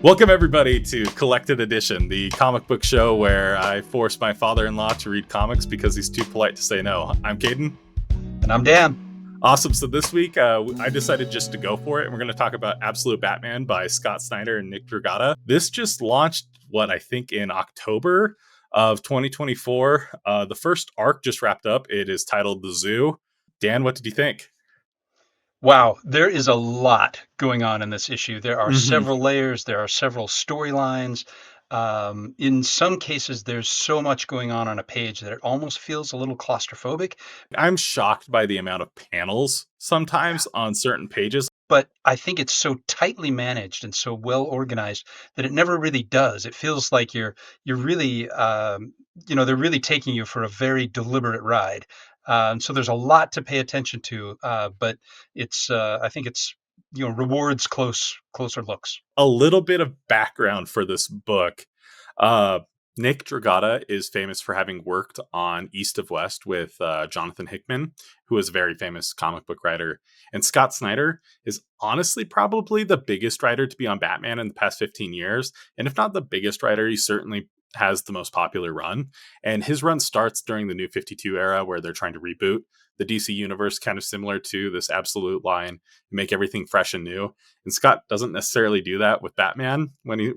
Welcome, everybody, to Collected Edition, the comic book show where I force my father-in-law to read comics because he's too polite to say no. I'm Caden. And I'm Dan. Awesome. So this week, I decided just to go for it, and we're going to talk about Absolute Batman by Scott Snyder and Nick Dragotta. This just launched, I think in October of 2024. The first arc just wrapped up. It is titled The Zoo. Dan, what did you think? Wow, there is a lot going on in this issue. There are Mm-hmm. several layers, there are several storylines. In some cases, there's so much going on a page that it almost feels a little claustrophobic. I'm shocked by the amount of panels sometimes on certain pages. But I think it's so tightly managed and so well organized that it never really does. It feels like you're really they're really taking you for a very deliberate ride. So there's a lot to pay attention to, but it's I think it's rewards closer looks. A little bit of background for this book. Uh, Nick Dragotta is famous for having worked on East of West with Jonathan Hickman, who is a very famous comic book writer. And Scott Snyder is honestly probably the biggest writer to be on Batman in the past 15 years. And if not the biggest writer, he certainly has the most popular run. And his run starts during the New 52 era, where they're trying to reboot the DC universe, kind of similar to this Absolute line, make everything fresh and new. And Scott doesn't necessarily do that with Batman when he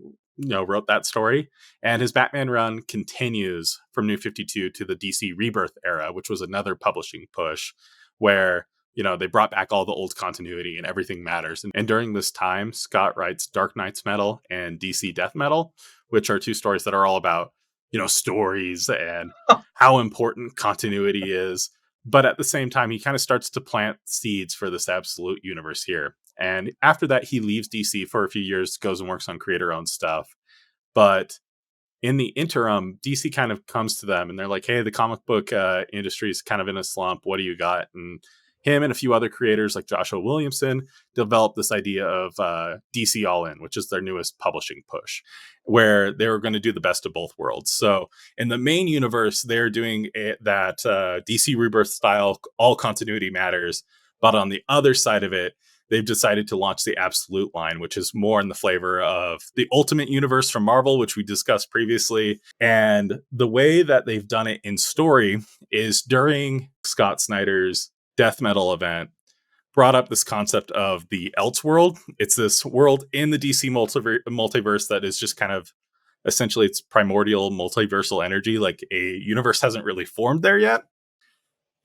wrote that story. And his Batman run continues from New 52 to the DC Rebirth era, which was another publishing push where they brought back all the old continuity and everything matters. And during this time, Scott writes Dark Knight's Metal and DC Death Metal, which are two stories that are all about stories and how important continuity is. But at the same time, he kind of starts to plant seeds for this absolute universe here. And after that, he leaves DC for a few years, goes and works on creator-owned stuff. But in the interim, DC kind of comes to them and they're like, hey, the comic book industry is kind of in a slump. What do you got? And him and a few other creators like Joshua Williamson developed this idea of DC All In, which is their newest publishing push, where they were going to do the best of both worlds. So in the main universe, they're doing that DC Rebirth style, all continuity matters. But on the other side of it, they've decided to launch the Absolute line, which is more in the flavor of the Ultimate Universe from Marvel, which we discussed previously. And the way that they've done it in story is during Scott Snyder's Death Metal event, brought up this concept of the Elseworld. It's this world in the DC multiverse that is just kind of essentially it's primordial multiversal energy. Like a universe hasn't really formed there yet.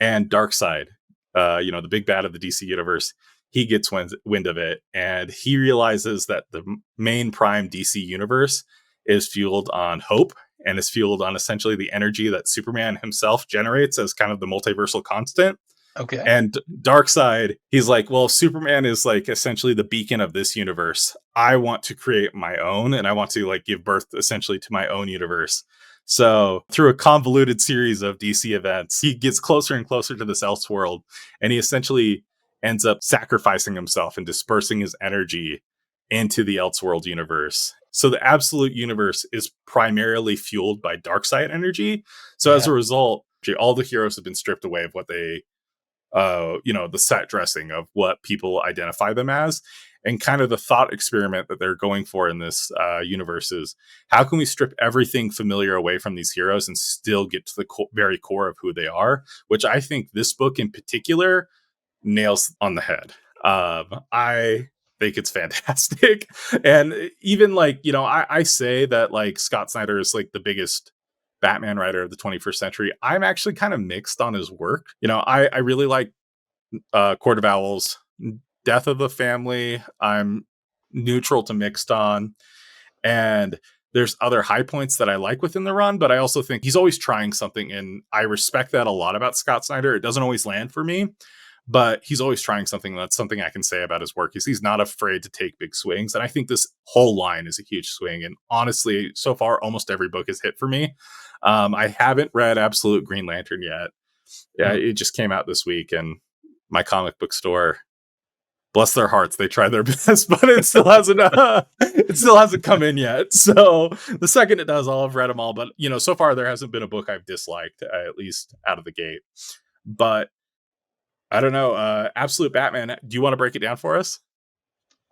And Darkseid, the big bad of the DC universe, he gets wind of it, and he realizes that the main prime DC universe is fueled on hope and is fueled on essentially the energy that Superman himself generates as kind of the multiversal constant. Okay. And Darkseid, he's like, well, Superman is like essentially the beacon of this universe. I want to create my own, and I want to like give birth essentially to my own universe. So through a convoluted series of DC events, he gets closer and closer to this Elseworld, and he essentially ends up sacrificing himself and dispersing his energy into the Elseworld universe. So the Absolute universe is primarily fueled by Darkseid energy. So as a result, all the heroes have been stripped away of what they the set dressing of what people identify them as. And kind of the thought experiment that they're going for in this universe is, how can we strip everything familiar away from these heroes and still get to the very core of who they are? Which I think this book in particular nails on the head. I think it's fantastic. And even like, I say that like Scott Snyder is like the biggest Batman writer of the 21st century. I'm actually kind of mixed on his work. I really like Court of Owls, Death of the Family. I'm neutral to mixed on. And there's other high points that I like within the run, but I also think he's always trying something. And I respect that a lot about Scott Snyder. It doesn't always land for me, but he's always trying something. That's something I can say about his work. He's not afraid to take big swings. And I think this whole line is a huge swing. And honestly, so far, almost every book has hit for me. I haven't read Absolute Green Lantern yet. Yeah, it just came out this week, and my comic book store, bless their hearts, they tried their best, but it still hasn't come in yet. So the second it does, I'll have read them all. But so far there hasn't been a book I've disliked, at least out of the gate. But I don't know. Absolute Batman. Do you want to break it down for us?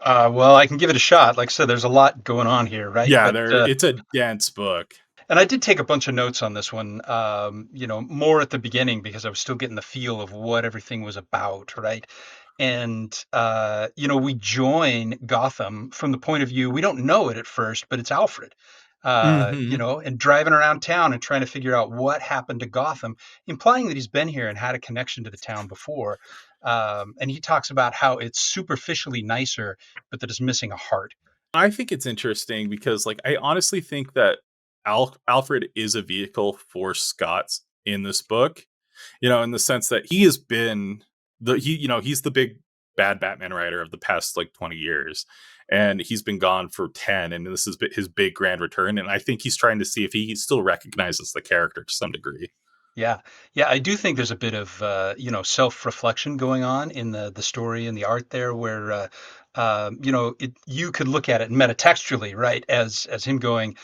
Well, I can give it a shot. Like I said, there's a lot going on here, right? Yeah, But there it's a dense book. and I did take a bunch of notes on this one, more at the beginning because I was still getting the feel of what everything was about, right? And we join Gotham from the point of view, we don't know it at first, but it's Alfred. Mhm. And driving around town and trying to figure out what happened to Gotham, implying that he's been here and had a connection to the town before. And he talks about how it's superficially nicer, but that it's missing a heart. I think it's interesting because, like, I honestly think that Alfred is a vehicle for Scott's in this book, in the sense that he has been he's the big bad Batman writer of the past like 20 years. And he's been gone for 10, and this is his big grand return. And I think he's trying to see if he still recognizes the character to some degree. Yeah. Yeah, I do think there's a bit of self-reflection going on in the story and the art there where you could look at it metatextually, right? As him going,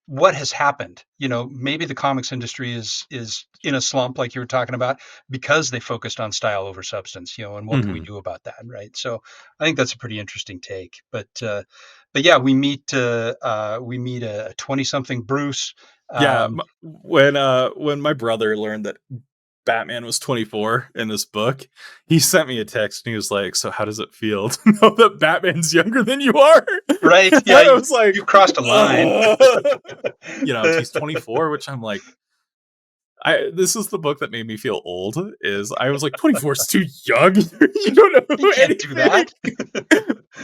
what has happened? Maybe the comics industry is in a slump like you were talking about because they focused on style over substance, and what can we Mhm. do about that, right? So I think that's a pretty interesting take. But yeah, we meet a 20-something Bruce. Yeah, um, when my brother learned that Batman was 24 in this book, he sent me a text and he was like, "So how does it feel to know that Batman's younger than you are?" Right? Yeah, I was like, you've crossed a line. "Ugh." He's 24, which I'm like, I this is the book that made me feel old. Is I was like, 24 is too young. You don't You know can't do anything. that.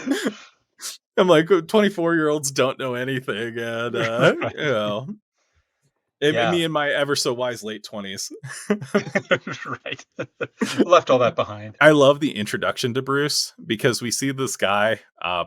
I'm like, 24-year-olds don't know anything, and Right. me Yeah. and my ever so wise late 20s. Right. Left all that behind. I love the introduction to Bruce because we see this guy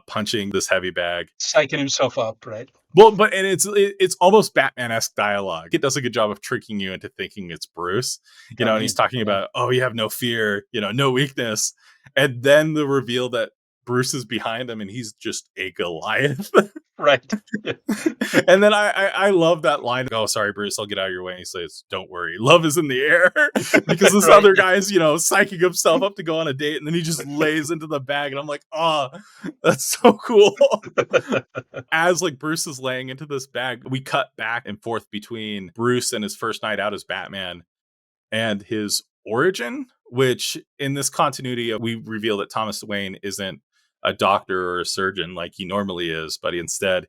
punching this heavy bag. Psyching himself up, right? Well, but and it's almost Batman-esque dialogue. It does a good job of tricking you into thinking it's Bruce. Got And he's me. talking Yeah. about, oh, you have no fear, no weakness, and then the reveal that Bruce is behind him and he's just a Goliath. Right. Yeah. And then I love that line. Oh, sorry, Bruce, I'll get out of your way. And he says, "Don't worry, love is in the air," because this Right. other Yeah. guy's psyching himself up to go on a date, and then he just lays into the bag, and I'm like, oh, that's so cool. As like Bruce is laying into this bag, we cut back and forth between Bruce and his first night out as Batman and his origin, which in this continuity, we reveal that Thomas Wayne isn't a doctor or a surgeon like he normally is, but instead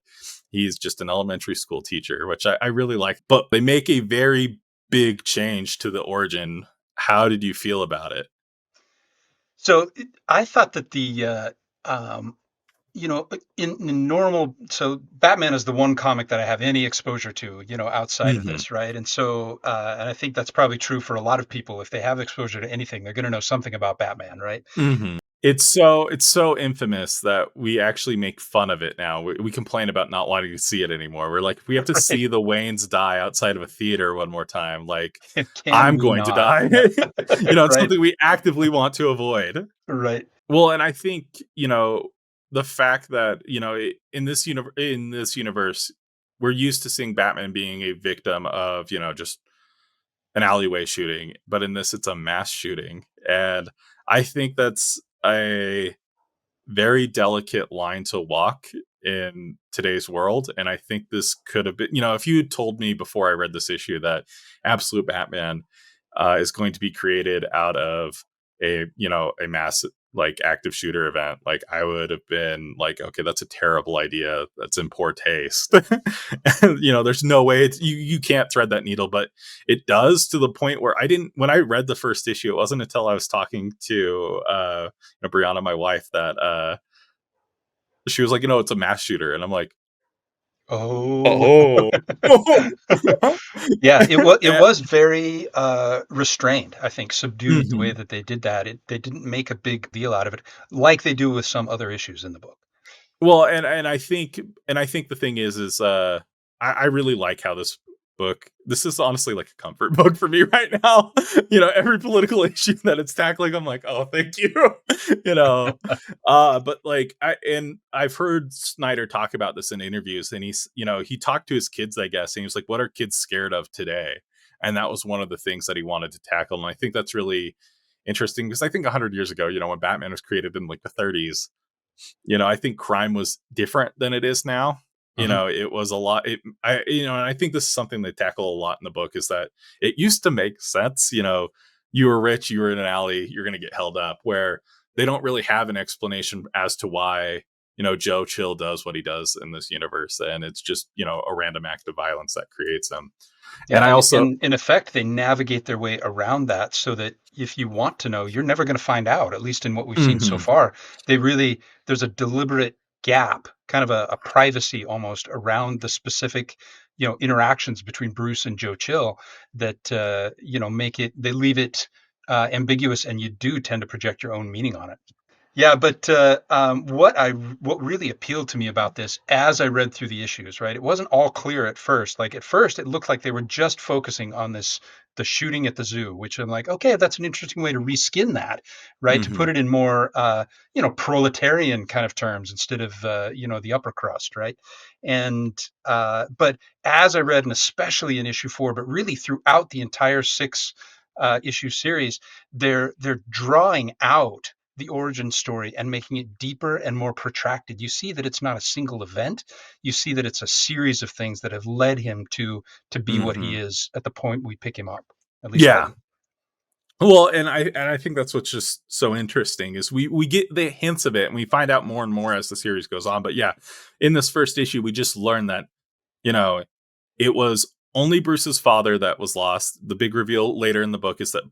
he's just an elementary school teacher, which I really like. But they make a very big change to the origin. How did you feel about it? So I thought that um, in normal, so Batman is the one comic that I have any exposure to, outside of Hmm. this, right? And I think that's probably true for a lot of people. If they have exposure to anything, they're going to know something about Batman, right? Hmm. It's so infamous that we actually make fun of it now. We complain about not wanting to see it anymore. We're like, if we have to Right. see the Waynes die outside of a theater one more time, like Can I'm we going to not? die. Yeah. It's Right. something we actively want to avoid. Right. Well, and I think, the fact that, in this universe, we're used to seeing Batman being a victim of, just an alleyway shooting, but in this it's a mass shooting. And I think that's a very delicate line to walk in today's world. And I think this could have been, if you had told me before I read this issue that Absolute Batman is going to be created out of a mass like active shooter event, like I would have been like, okay, that's a terrible idea. That's in poor taste. And, there's no way you can't thread that needle, but it does to the point where when I read the first issue, it wasn't until I was talking to Brianna, my wife, that she was like, it's a mass shooter. And I'm like, Oh. oh. Yeah, it And- was very restrained, I think, subdued the way Mhm. that they did that. They didn't make a big deal out of it like they do with some other issues in the book. Well, and I think the thing is I really like how this is honestly like a comfort book for me right now. Every political issue that it's tackling, I'm like, oh, thank you. you know. But like I've heard Snyder talk about this in interviews, and he talked to his kids, I guess, and he was like, what are kids scared of today? And that was one of the things that he wanted to tackle. And I think that's really interesting because I think 100 years ago, when Batman was created in like the 30s, I think crime was different than it is now. Mhm. It was a lot. And I think this is something they tackle a lot in the book is that it used to make sense. You were rich, you were in an alley, you're going to get held up. Where they don't really have an explanation as to why Joe Chill does what he does in this universe, and it's just a random act of violence that creates him. And Yeah, I and also, in effect, they navigate their way around that so that if you want to know, you're never gonna find out, at least in what we've seen so Mhm, far. There's a deliberate gap, kind of a privacy almost around the specific, interactions between Bruce and Joe Chill that, they leave it, ambiguous, and you do tend to project your own meaning on it. Yeah, but what really appealed to me about this as I read through the issues, right? It wasn't all clear at first. Like at first, it looked like they were just focusing on the shooting at the zoo, which I'm like, okay, that's an interesting way to reskin that, right? To put mhm, it in more, proletarian kind of terms instead of, the upper crust, right? And but as I read, and especially in issue 4, but really throughout the entire 6 issue series, they're drawing out the origin story and making it deeper and more protracted. You see that it's not a single event. You see that it's a series of things that have led him to be what he mhm. is at the point we pick him up. At least I Yeah. do. Well, and I think that's what's just so interesting is we get the hints of it and we find out more and more as the series goes on. But yeah, in this first issue, we just learn that you know it was only Bruce's father that was lost. The big reveal later in the book is that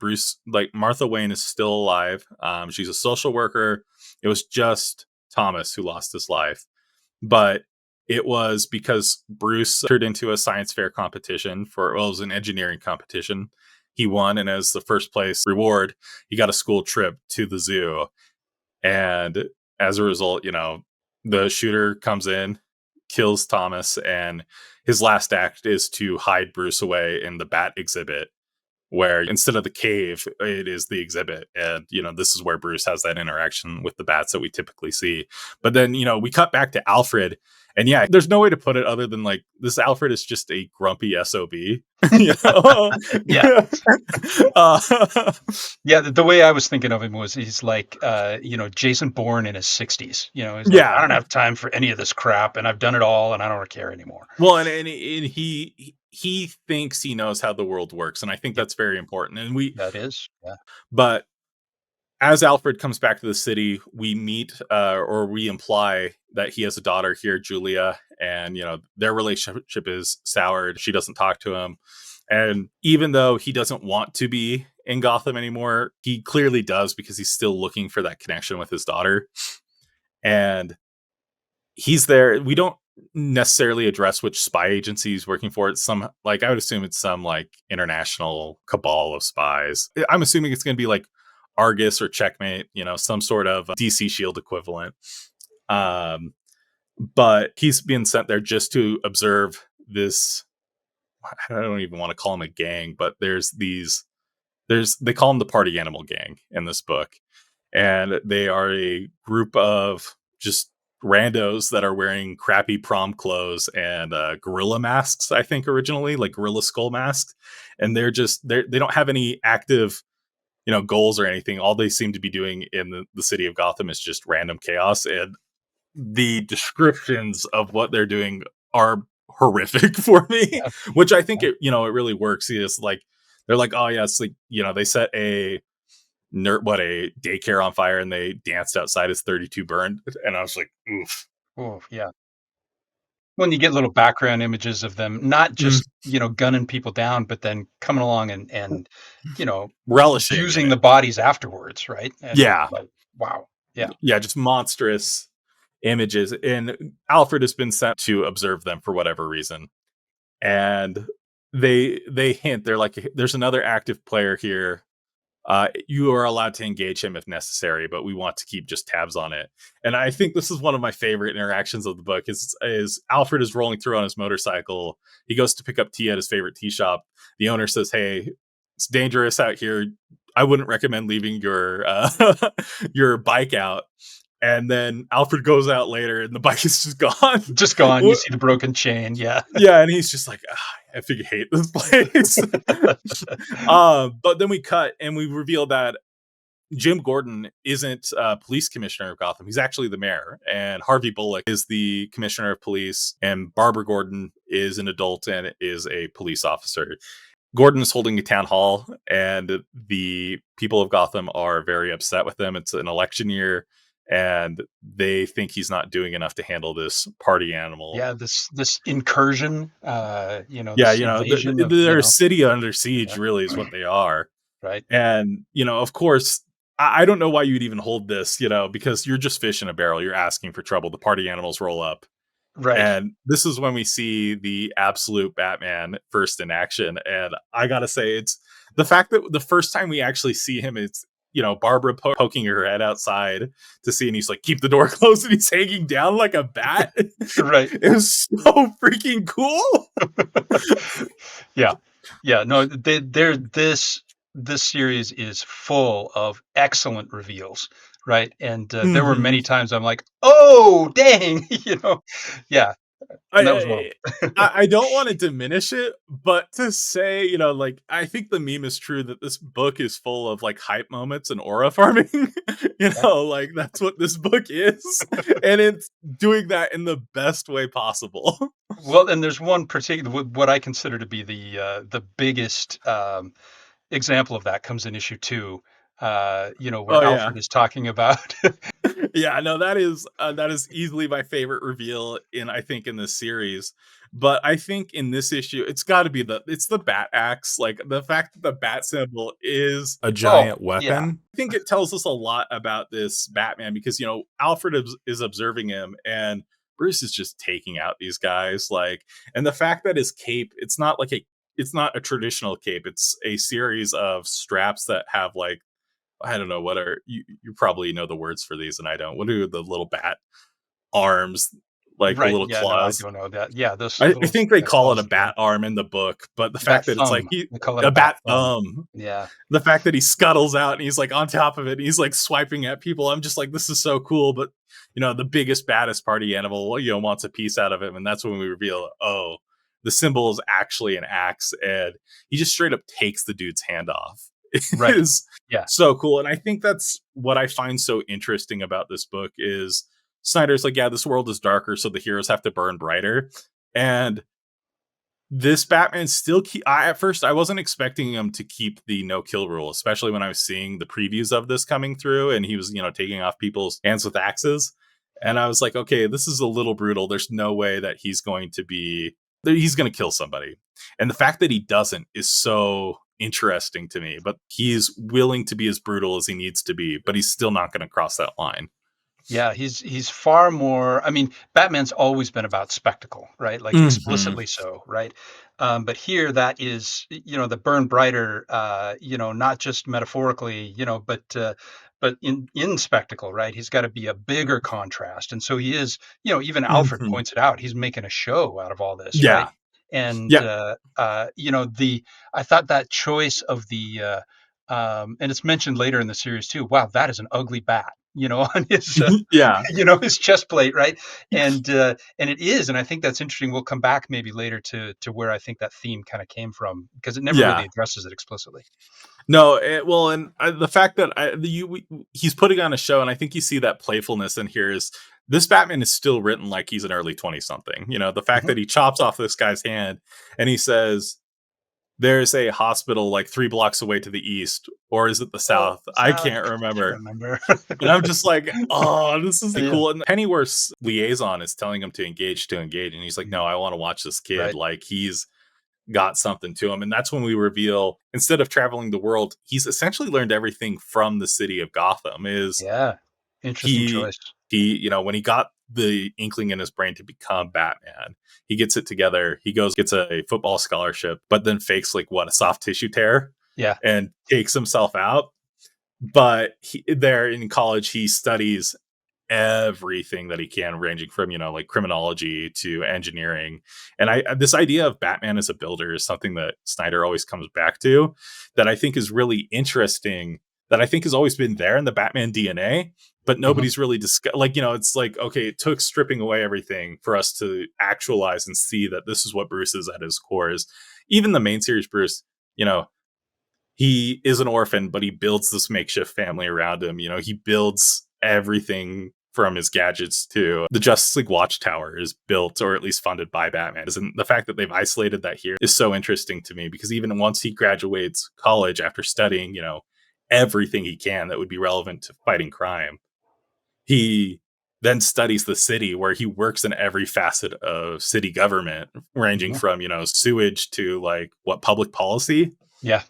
like Martha Wayne, is still alive. She's a social worker. It was just Thomas who lost his life, but it was because Bruce entered into a science fair competition it was an engineering competition. He won, and as the first place reward, he got a school trip to the zoo. And as a result, the shooter comes in, kills Thomas, and his last act is to hide Bruce away in the bat exhibit, where instead of the cave, it is the exhibit. And, this is where Bruce has that interaction with the bats that we typically see. But then, we cut back to Alfred. And yeah, there's no way to put it other than like this Alfred is just a grumpy SOB. you know? Yeah. uh, Yeah, the way I was thinking of him was he's like, Jason Bourne in his 60s. He's like, I yeah. don't have time for any of this crap, and I've done it all, and I don't care anymore. Well, and he thinks he knows how the world works. And I think Yep, that's very important. that is. Yeah. But as Alfred comes back to the city, we meet or we imply that he has a daughter here, Julia, and their relationship is soured. She doesn't talk to him, and even though he doesn't want to be in Gotham anymore, he clearly does because he's still looking for that connection with his daughter. And he's there. We don't necessarily address which spy agency he's working for. It's some like I would assume it's some like international cabal of spies. I'm assuming it's going to be like Argus or Checkmate, some sort of DC Shield equivalent. Um, but he's being sent there just to observe this. I don't even want to call him a gang, but they call them the Party Animal Gang in this book, and they are a group of just randos that are wearing crappy prom clothes and gorilla masks. I think originally like gorilla skull masks, and they don't have any active goals or anything. All they seem to be doing in the city of Gotham is just random chaos, and the descriptions of what they're doing are horrific for me, Yeah. which I think Yeah. it really works. It's like they're like, oh yeah, it's like they set a daycare on fire and they danced outside as 32 burned, and I was like, oof. Oh, yeah. When you get little background images of them, not Mm, just, gunning people down, but then coming along and, you know, relishing in abusing it. the bodies afterwards, right? And it's Yeah, like, wow. Yeah. yeah, just monstrous images. And Alfred has been sent to observe them for whatever reason, and they hint, they're like, there's another active player here. You are allowed to engage him if necessary, but we want to keep just tabs on it. And I think this is one of my favorite interactions of the book. Is Alfred is rolling through on his motorcycle. He goes to pick up tea at his favorite tea shop. The owner says, "Hey, it's dangerous out here. I wouldn't recommend leaving your your bike out." And then Alfred goes out later, and the bike is just gone. Just gone. You see the broken chain. Yeah. Yeah, and he's just like, I think I hate this place. But then we cut and we reveal that Jim Gordon isn't police commissioner of Gotham. He's actually the mayor, and Harvey Bullock is the commissioner of police, and Barbara Gordon is an adult and is a police officer. Gordon is holding a town hall, and the people of Gotham are very upset with him. It's an election year, and they think he's not doing enough to handle this party animal. Yeah, this incursion, Yeah, this invasion of, they're a city under siege, yeah, really, is what they are. right, And, of course, I don't know why you'd even hold this, because you're just fish in a barrel. You're asking for trouble. The party animals roll up. right, And this is when we see the absolute Batman first in action. And I got to say, it's the fact that the first time we actually see him, it's, Barbara poking her head outside to see, and he's like, keep the door closed, and he's hanging down like a bat. right. It was so freaking cool. Yeah. Yeah, no, this series is full of excellent reveals, right? And there were hmm many times I'm like, "Oh, dang," Yeah, and that was one of I, I don't want to diminish it, but to say, like, I think the meme is true that this book is full of like hype moments and aura farming. them. Like that's what this book is, and it's doing that in the best way possible. Well, and there's one particular what I consider to be the biggest example of that comes in issue 2. Where Oh yeah, Alfred is talking about yeah. No, that is easily my favorite reveal in I think in this series. But I think in this issue, it's got to be it's the bat axe. Like the fact that the bat symbol is a oh, giant yeah, weapon. I think it tells us a lot about this Batman because Alfred is observing him and Bruce is just taking out these guys. Like, and the fact that his cape, it's not a traditional cape. It's a series of straps that have like I don't know what are you probably know the words for these and I don't. What are the little bat arms, like the right, little yeah, no, I claws? don't know that. Yeah, those I little, think they call it a claws, yeah. bat arm in the book, but the Bat fact that it's like thumb, they call it a a bat bat thumb. thumb, Yeah, the fact that he scuttles out and he's like on top of it, and he's like swiping at people. I'm just like, this is so cool. But the biggest, baddest party animal, wants a piece out of him, and that's when we reveal, oh, the symbol is actually an axe, and he just straight up takes the dude's hand off. It right, is yeah. so cool, and I think that's what I find so interesting about this book is Snyder's like, yeah, this world is darker, so the heroes have to burn brighter, and this Batman still at first I wasn't expecting him to keep the no kill rule, especially when I was seeing the previews of this coming through and he was, taking off people's hands with axes. And I was like, okay, this is a little brutal. There's no way that he's going to kill somebody. And the fact that he doesn't is so interesting to me, but he's willing to be as brutal as he needs to be, but he's still not going to cross that line. Yeah, he's far more. I mean, Batman's always been about spectacle, right? Like Mhm. explicitly so, right? But here that is, the burn brighter, not just metaphorically, but in spectacle, right? He's got to be a bigger contrast, and so he is. Even Alfred Mhm. points it out. He's making a show out of all this, right? Yeah. And Yeah. the I thought that choice of and it's mentioned later in the series too. Wow, that is an ugly bat, on his Yeah. his chest plate, right? And it is, and I think that's interesting. We'll come back maybe later to where I think that theme kind of came from because it never really Yeah. addresses it explicitly. No, well, and the fact that he's putting on a show, and I think you see that playfulness in here is this Batman is still written like he's an early 20 something. The fact Mhm. that he chops off this guy's hand and he says, there's a hospital like 3 blocks away to the east, or is it the Oh, south? I I can't can't remember. remember. And I'm just like, oh, this is Yeah. cool. And Pennyworth's liaison is telling him to engage. And he's like, no, Mhm. I want to watch this kid. Right. Like, he's got something to him. And that's when we reveal instead of traveling the world, he's essentially learned everything from the city of Gotham. Is Yeah. Interesting he choice. when he got the inkling in his brain to become Batman, he gets it together. He goes gets a football scholarship, but then fakes like a soft tissue tear Yeah. and takes himself out. But there in college, he studies everything that he can, ranging from like criminology to engineering. And I this idea of Batman as a builder is something that Snyder always comes back to, that I think is really interesting. That I think has always been there in the Batman DNA, but Mhm. nobody's really discussed. Like it's like okay, it took stripping away everything for us to actualize and see that this is what Bruce is at his core. Is even the main series Bruce, you know, he is an orphan, but he builds this makeshift family around him. You know, he builds everything from his gadgets to the Justice League Watchtower is built or at least funded by Batman. And the fact that they've isolated that here is so interesting to me because even once he graduates college after studying, you know, everything he can that would be relevant to fighting crime, he then studies the city where he works in every facet of city government, ranging Mhm. from, you know, sewage to like what public policy, Yeah.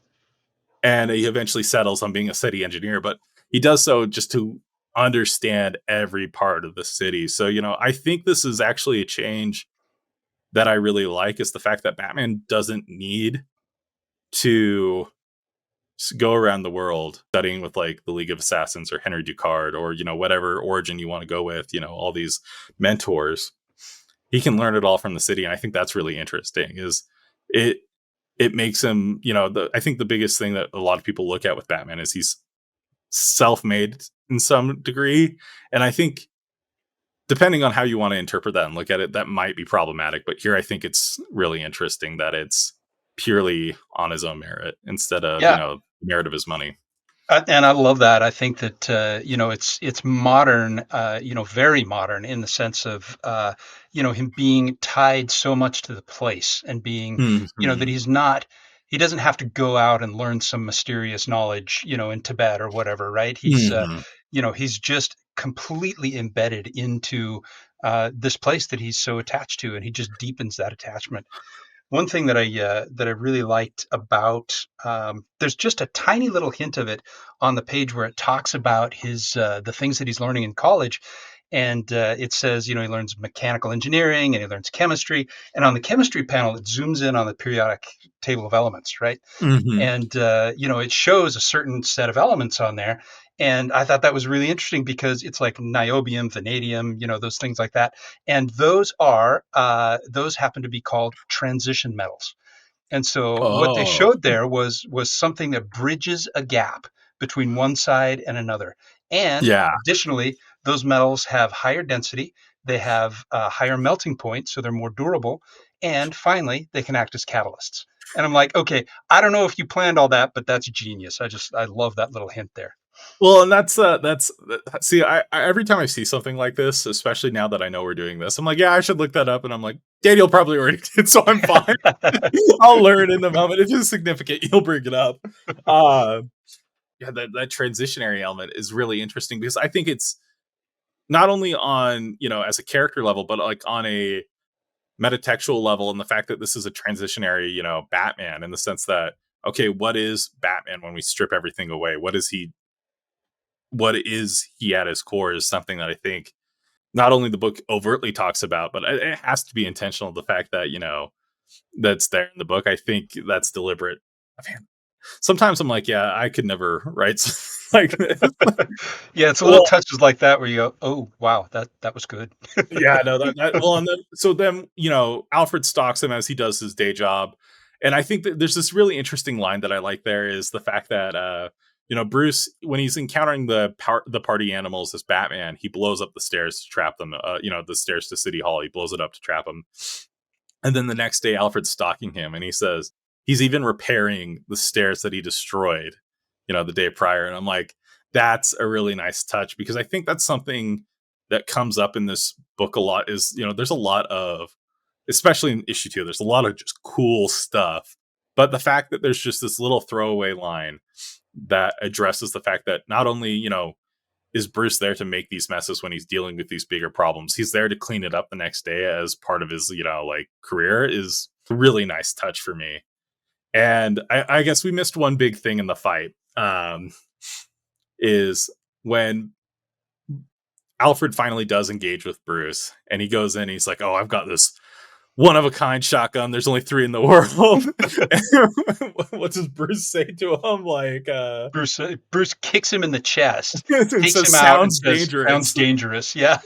and he eventually settles on being a city engineer, but he does so just to understand every part of the city. So, you know, I think this is actually a change that I really like is the fact that Batman doesn't need to go around the world studying with like the League of Assassins or Henry Ducard or, you know, whatever origin you want to go with, you know, all these mentors. He can learn it all from the city. And I think that's really interesting is it it makes him, you know, I think the biggest thing that a lot of people look at with Batman is he's self-made in some degree. And I think depending on how you want to interpret that and look at it, that might be problematic. But here I think it's really interesting that it's purely on his own merit instead of, you Yeah. know, merit of his money. And I love that. I think that it's modern, very modern in the sense of him being tied so much to the place and being that Mhm. he doesn't have to go out and learn some mysterious knowledge in Tibet or whatever, right? Mhm. He's just completely embedded into this place that he's so attached to, and he just deepens that attachment. One thing that I really liked about there's just a tiny little hint of it on the page where it talks about his the things that he's learning in college, and it says he learns mechanical engineering and he learns chemistry, and on the chemistry panel it zooms in on the periodic table of elements, right? Mhm. And it shows a certain set of elements on there, and I thought that was really interesting because it's like niobium, vanadium, those things like that, and those happen to be called transition metals. And so what they Oh, showed there was something that bridges a gap between one side and another. And yeah. additionally, those metals have higher density, they have a higher melting point, so they're more durable. And finally, they can act as catalysts. And I'm like, okay, I don't know if you planned all that, but that's genius. I love that little hint there. Well, and that's see, every time I see something like this, especially now that I know we're doing this, I'm like, yeah, I should look that up, and I'm like, Daniel probably already did, so I'm fine. I'll learn in the moment. If it's significant, you'll bring it up. Uh, yeah, that transitionary element is really interesting because I think it's not only on, you know, as a character level, but like on a metatextual level, and the fact that this is a transitionary, you know, Batman in the sense that okay, what is Batman when we strip everything away? What is he at his core is something that I think not only the book overtly talks about, but it has to be intentional. The fact that, you know, that's there in the book, I think that's deliberate. Man, sometimes I'm like, yeah, I could never write like this. Yeah, it's a little Well, touches like that where you go, oh wow, that was good. yeah, no, that well, and then you know, Alfred stalks him as he does his day job, and I think that there's this really interesting line that I like. There is the fact that you know, Bruce, when he's encountering the party animals as Batman, he blows up the stairs to trap them. You know, the stairs to City Hall, he blows it up to trap them. And then the next day, Alfred's stalking him, and he says he's even repairing the stairs that he destroyed, you know, the day prior. And I'm like, that's a really nice touch because I think that's something that comes up in this book a lot. Is, you know, there's a lot of, especially in issue 2, there's a lot of just cool stuff. But the fact that there's just this little throwaway line that addresses the fact that not only, you know, is Bruce there to make these messes when he's dealing with these bigger problems, he's there to clean it up the next day as part of his, you know, like career is a really nice touch for me. And I guess we missed one big thing in the fight. Is when Alfred finally does engage with Bruce and he goes in, he's like, oh, I've got this one of a kind shotgun. There's only 3 in the world. What does Bruce say to him? Like, Bruce kicks him in the chest, it takes says him out, and sounds says, "Sounds dangerous. dangerous." Yeah.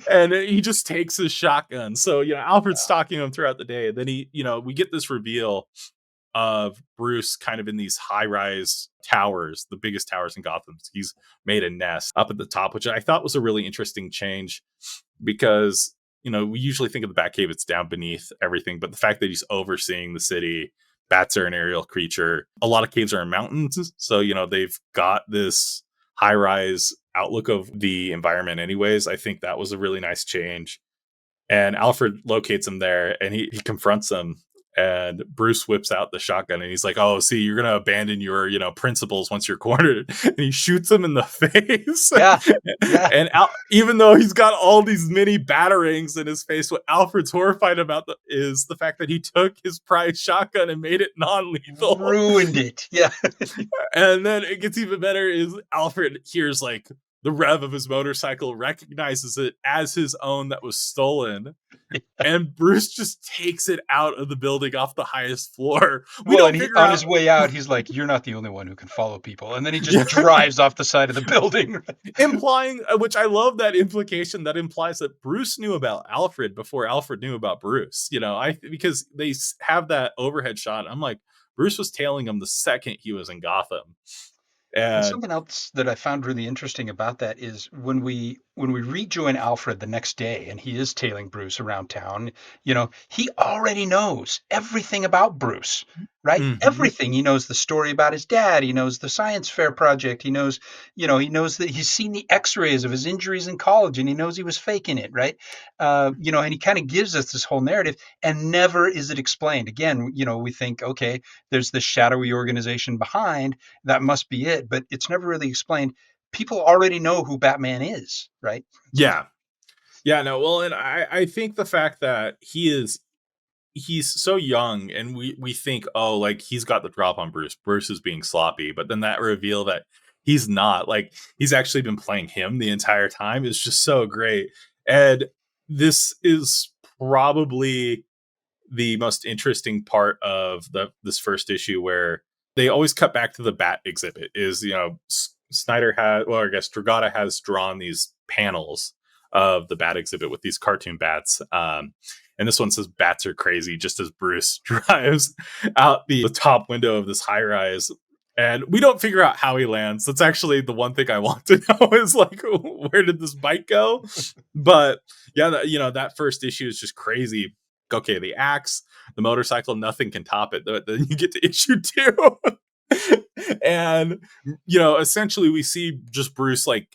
And he just takes his shotgun. So, you know, Alfred's stalking him throughout the day. And then he, you know, we get this reveal of Bruce kind of in these high rise towers, the biggest towers in Gotham. He's made a nest up at the top, which I thought was a really interesting change because, you know, we usually think of the Batcave, it's down beneath everything. But the fact that he's overseeing the city Bats are an aerial creature. A lot of caves are in mountains, so they've got this high rise outlook of the environment. Anyways, I think that was a really nice change. And Alfred locates him there, and he confronts him. And Bruce whips out the shotgun, and he's like, "Oh, see, you're gonna abandon your principles once you're cornered." And he shoots him in the face. Yeah. Yeah. And even though he's got all these mini batarangs in his face, what Alfred's horrified about is the fact that he took his prized shotgun and made it non-lethal. Ruined it. Yeah. And then it gets even better is Alfred hears like the rev of his motorcycle, recognizes it as his own that was stolen, and Bruce just takes it out of the building off the highest floor. We Well, don't and figure on out his way out, he's like, "You're not the only one who can follow people," and then he just drives off the side of the building. implying, which I love that implication that implies that Bruce knew about Alfred before Alfred knew about Bruce. Because they have that overhead shot. I'm like, Bruce was tailing him the second he was in Gotham. And And something else that I found really interesting about that is when we rejoin Alfred the next day and he is tailing Bruce around town, he already knows everything about Bruce, right? mhm, Everything. He knows the story about his dad. He knows the science fair project. He knows that he's seen the x-rays of his injuries in college and he knows he was faking it, right? And he kind of gives us this whole narrative and never is it explained. Again, we think, okay, there's this shadowy organization behind that must be it, but it's never really explained. People already know who Batman is, right? yeah. Yeah, no, well, and I think the fact that he's so young, and we think, oh, like he's got the drop on Bruce. Bruce is being sloppy, but then that reveal that he's not, like he's actually been playing him the entire time is just so great. And this is probably the most interesting part of this first issue, where they always cut back to the bat exhibit. Is Snyder has, well, I guess Dragata has drawn these panels of the bat exhibit with these cartoon bats. And this one says bats are crazy, just as Bruce drives out the top window of this high rise. And we don't figure out how he lands. That's actually the one thing I want to know is like, where did this bike go? But yeah, that first issue is just crazy. Okay, the axe, the motorcycle, nothing can top it. Then you get to issue 2. And essentially we see just Bruce like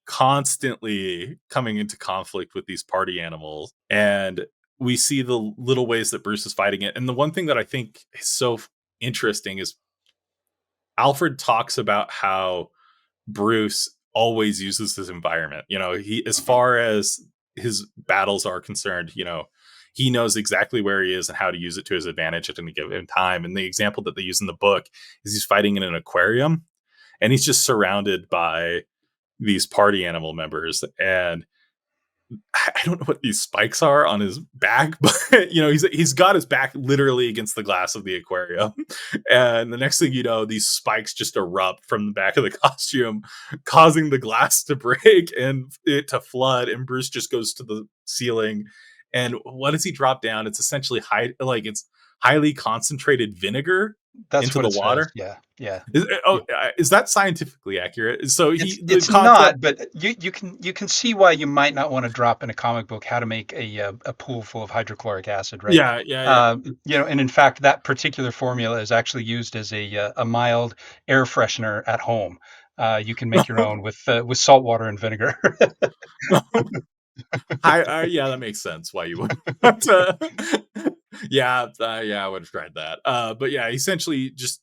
constantly coming into conflict with these party animals, and we see the little ways that Bruce is fighting it. And the one thing that I think is so interesting is Alfred talks about how Bruce always uses his environment. He, as Mhm. far as his battles are concerned, he knows exactly where he is and how to use it to his advantage at any given time. And the example that they use in the book is he's fighting in an aquarium, and he's just surrounded by these party animal members. And I don't know what these spikes are on his back, but he's got his back literally against the glass of the aquarium. And the next thing you know, these spikes just erupt from the back of the costume, causing the glass to break and it to flood. And Bruce just goes to the ceiling. And what does he drop down? It's essentially it's highly concentrated vinegar That's into what the it says. water. Yeah, yeah, Oh, yeah. is that scientifically accurate? So the It's concept. not, but you can see why you might not want to drop in a comic book how to make a pool full of hydrochloric acid, right? Yeah, yeah, yeah. And in fact, that particular formula is actually used as a mild air freshener at home. You can make your own with salt water and vinegar. Yeah, that makes sense why you would want to. Yeah, I would have tried that. But yeah, essentially, just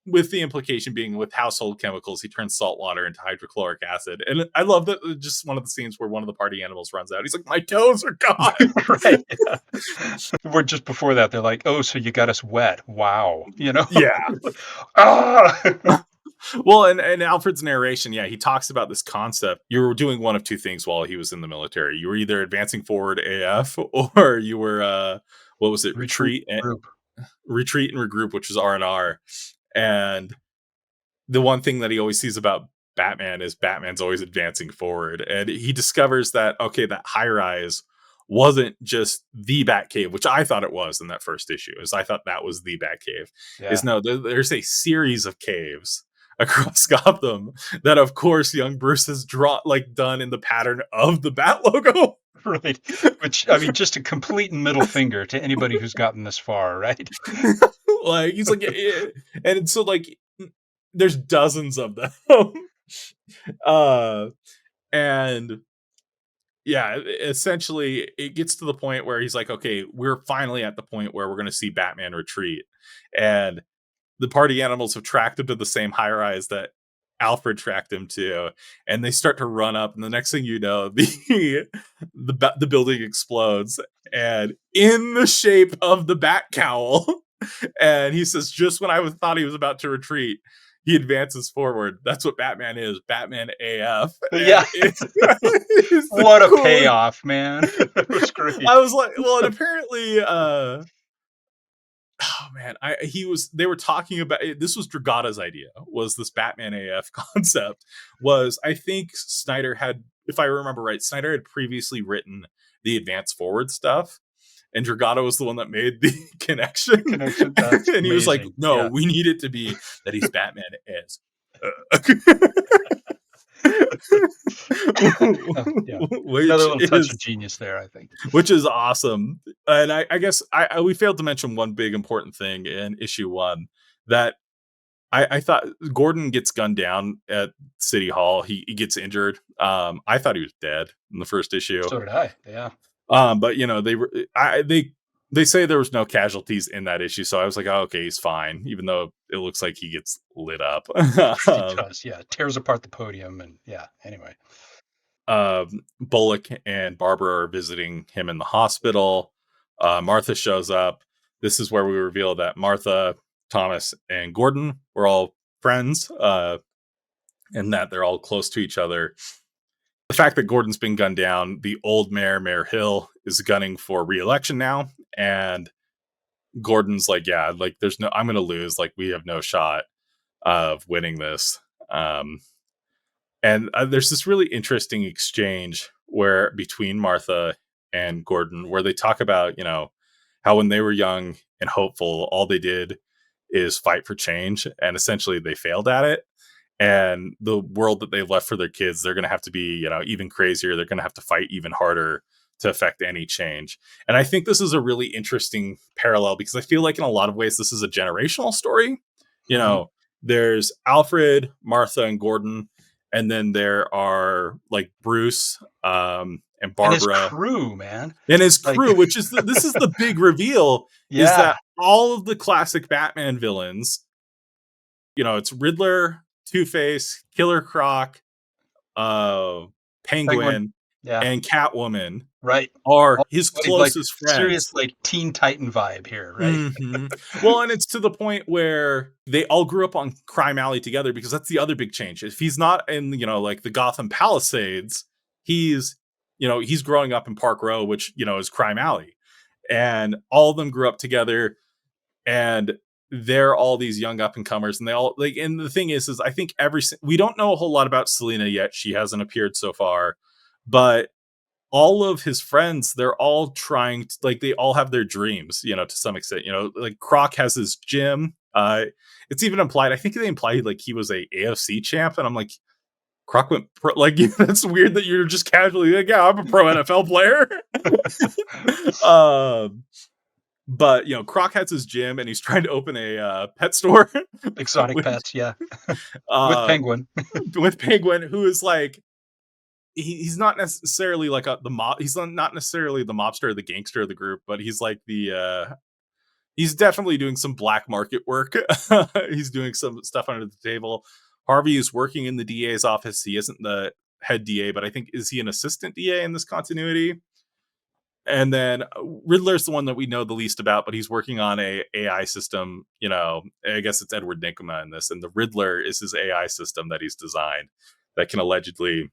with the implication being with household chemicals, he turns salt water into hydrochloric acid. And I love that just one of the scenes where one of the party animals runs out. He's like, my toes are gone. Right. Yeah. Where just before that, they're like, "Oh, so you got us wet? Wow." Yeah. Ah. Well, and Alfred's narration, yeah, he talks about this concept. You were doing one of two things while he was in the military. You were either advancing forward AF, or you were what was it, Retreat group. retreat and regroup, which was R&R. And the one thing that he always sees about Batman is Batman's always advancing forward. And he discovers that, okay, that high rise wasn't just the Batcave, which I thought it was in that first issue, is I thought that was the Batcave. Is Yeah. no, there's a series of caves across Gotham that of course young Bruce has done in the pattern of the Bat logo. Right. Which, I mean, just a complete middle finger to anybody who's gotten this far, right? Like he's like, and so like, there's dozens of them, uh, and yeah, essentially, it gets to the point where he's like, okay, we're finally at the point where we're going to see Batman retreat, and the party animals have tracked him to the same high rise that Alfred tracked him to, and they start to run up, and the next thing you know, the building explodes, and in the shape of the bat cowl, and he says, just when I thought he was about to retreat, he advances forward. That's what Batman is, Batman AF, Yeah. and it's the What a coolest. payoff, man. It was great. I was like, well, and apparently, oh man, they were talking about it. This was Dragata's idea, was this Batman AF concept. Was, I think Snyder had, if I remember right, Snyder had previously written the advance forward stuff, and Dragata was the one that made the connection. Connection. That's And he was like, amazing. no, Yeah. we need it to be that he's Batman as Oh, yeah. Another which little touch of is genius there, I think. awesome. And I guess we failed to mention one big important thing in issue one, that I thought Gordon gets gunned down at City Hall. He gets injured. I thought he was dead in the first issue. So did I. Yeah. But you know, they say there was no casualties in that issue, so I was like, oh, okay, he's fine, even though it looks like he gets lit up. He does. Yeah. Tears apart the podium. And yeah. Anyway. Bullock and Barbara are visiting him in the hospital. Martha shows up. This is where we reveal that Martha, Thomas, and Gordon were all friends, and that they're all close to each other. The fact that Gordon's been gunned down, the old mayor, Mayor Hill, is gunning for re-election now, and Gordon's like, yeah, like I'm going to lose. Like, we have no shot of winning this. And there's this really interesting exchange where between Martha and Gordon, where they talk about, you know, how when they were young and hopeful, all they did is fight for change, and essentially they failed at it. And the world that they've left for their kids, they're going to have to be, you know, even crazier. They're going to have to fight even harder to affect any change. And I think this is a really interesting parallel, because I feel like in a lot of ways this is a generational story. You Mm-hmm. know, there's Alfred, Martha, and Gordon, and then there are like Bruce, and And his Barbara crew, man. and his Like, crew, which is this is the big reveal, is yeah. that all of the classic Batman villains, you know, it's Riddler, Two-Face, Killer Croc, uh, Penguin. Penguin, Yeah. and Catwoman Right. are All his like closest serious, friends. like Teen Titan vibe here, right? Hmm. Well, and it's to the point where they all grew up on Crime Alley together, because that's the other big change. If he's not in, you know, like the Gotham Palisades, he's, you know, he's growing up in Park Row, which, you know, is Crime Alley. And all of them grew up together, and they're all these young up and comers, and they all like, and the thing is I think we don't know a whole lot about Selena yet. She hasn't appeared so far, but all of his friends, they're all trying to, like, they all have their dreams, you know, to some extent. You know, like Croc has his gym. It's even implied, I think they implied like he was a AFC champ, and I'm like, Croc went pro, like, that's weird that you're just casually like, yeah, I'm a pro NFL player. um but you know, Croc has his gym, and he's trying to open a pet store, Exotic which, pets, yeah. With uh, Penguin. with Penguin, who is like, he's not necessarily like the mob. He's not necessarily the mobster or the gangster of the group, but he's like he's definitely doing some black market work. He's doing some stuff under the table. Harvey is working in the DA's office. He isn't the head DA, but I think, is he an assistant DA in this continuity? And then Riddler's the one that we know the least about, but he's working on a AI system. You know, I guess it's Edward Nygma in this, and the Riddler is his AI system that he's designed that can allegedly,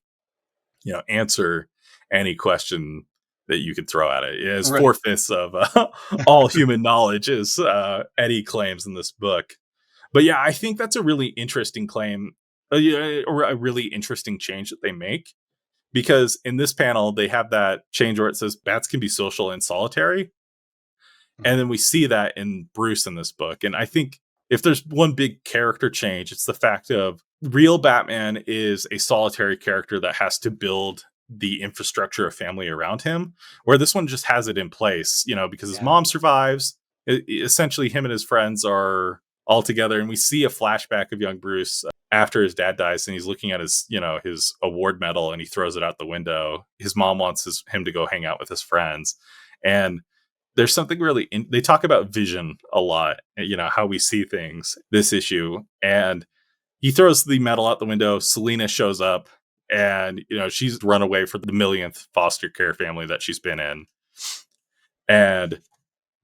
you know, answer any question that you could throw at it. It is Right. 4/5 of all human knowledge, as Eddie claims in this book. But yeah, I think that's a really interesting claim, or a really interesting change that they make, because in this panel they have that change where it says bats can be social and solitary, and Mhm. then we see that in Bruce in this book. And I think if there's one big character change, it's the fact of real Batman is a solitary character that has to build the infrastructure of family around him, where this one just has it in place, you know, because his Yeah. mom survives, essentially him and his friends are all together, and we see a flashback of young Bruce after his dad dies, and he's looking at his his award medal, and he throws it out the window. His mom wants him to go hang out with his friends, and there's something they talk about vision a lot, how we see things, this issue. And he throws the medal out the window. Selena shows up, and she's run away for the millionth foster care family that she's been in. And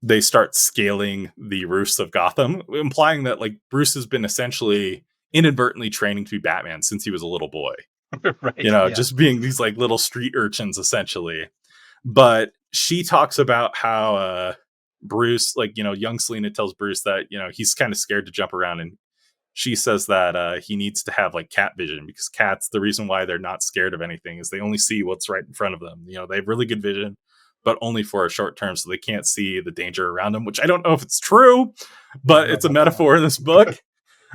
they start scaling the roofs of Gotham, implying that like Bruce has been essentially inadvertently training to be Batman since he was a little boy. Right. Yeah. Just being these like little street urchins essentially. But she talks about how Bruce, like, young Selena tells Bruce that, he's kind of scared to jump around. And she says that he needs to have like cat vision, because cats, the reason why they're not scared of anything is they only see what's right in front of them. They have really good vision, but only for a short term. So they can't see the danger around them, which I don't know if it's true, I but don't know it's a about that. metaphor in this book.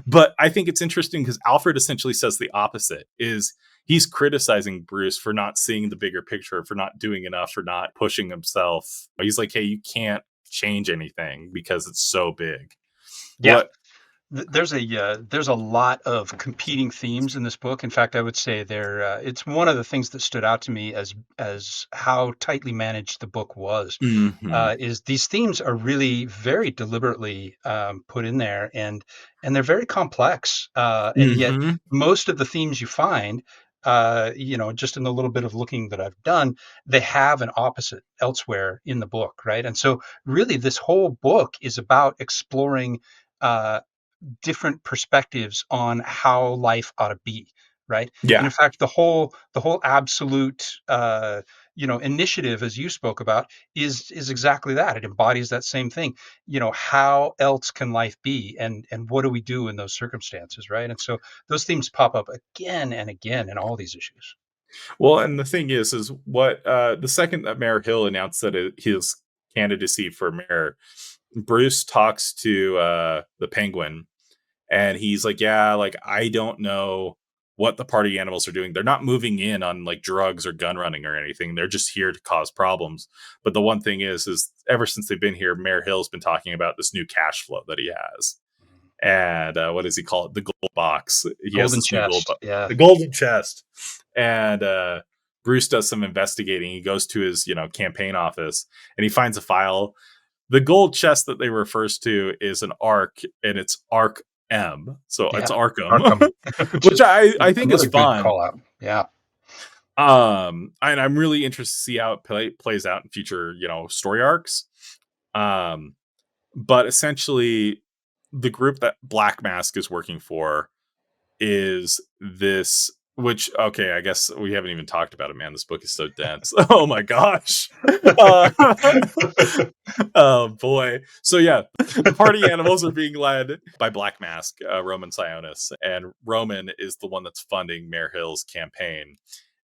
But I think it's interesting because Alfred essentially says the opposite. Is he's criticizing Bruce for not seeing the bigger picture, for not doing enough, for not pushing himself. He's like, hey, you can't change anything because it's so big. Yeah. What? There's a lot of competing themes in this book. In fact, I would say it's one of the things that stood out to me as how tightly managed the book was. Mm-hmm. Is these themes are really very deliberately put in there, and they're very complex. And yet, Mm-hmm. most of the themes you find, just in the little bit of looking that I've done, they have an opposite elsewhere in the book, right? And so, really, this whole book is about exploring. Uh, Different perspectives on how life ought to be, right? And Yeah. in fact, the whole absolute initiative, as you spoke about, is exactly that. It embodies that same thing. How else can life be, and what do we do in those circumstances, right? And so those themes pop up again and again in all these issues. Well, and the thing is what the second that Mayor Hill announced that his candidacy for mayor, Bruce talks to the Penguin. And he's like, yeah, like, I don't know what the party animals are doing. They're not moving in on like drugs or gun running or anything. They're just here to cause problems. But the one thing is ever since they've been here, Mayor Hill's been talking about this new cash flow that he has. And what does he call it? The gold box. He has Golden this new chest, yeah, the golden chest. And Bruce does some investigating. He goes to his, campaign office, and he finds a file. The gold chest that they refers to is an arc, and it's Arc M. So it's yeah. Arkham, Arkham, which which is I think is another good fun. call out. Yeah, And I'm really interested to see how it plays out in future, story arcs. Um, but essentially, the group that Black Mask is working for is this. Which, okay, I guess we haven't even talked about it, man. This book is so dense. Oh my gosh. Uh, oh boy. So yeah, the party animals are being led by Black Mask, Roman Sionis, and Roman is the one that's funding Mayor Hill's campaign.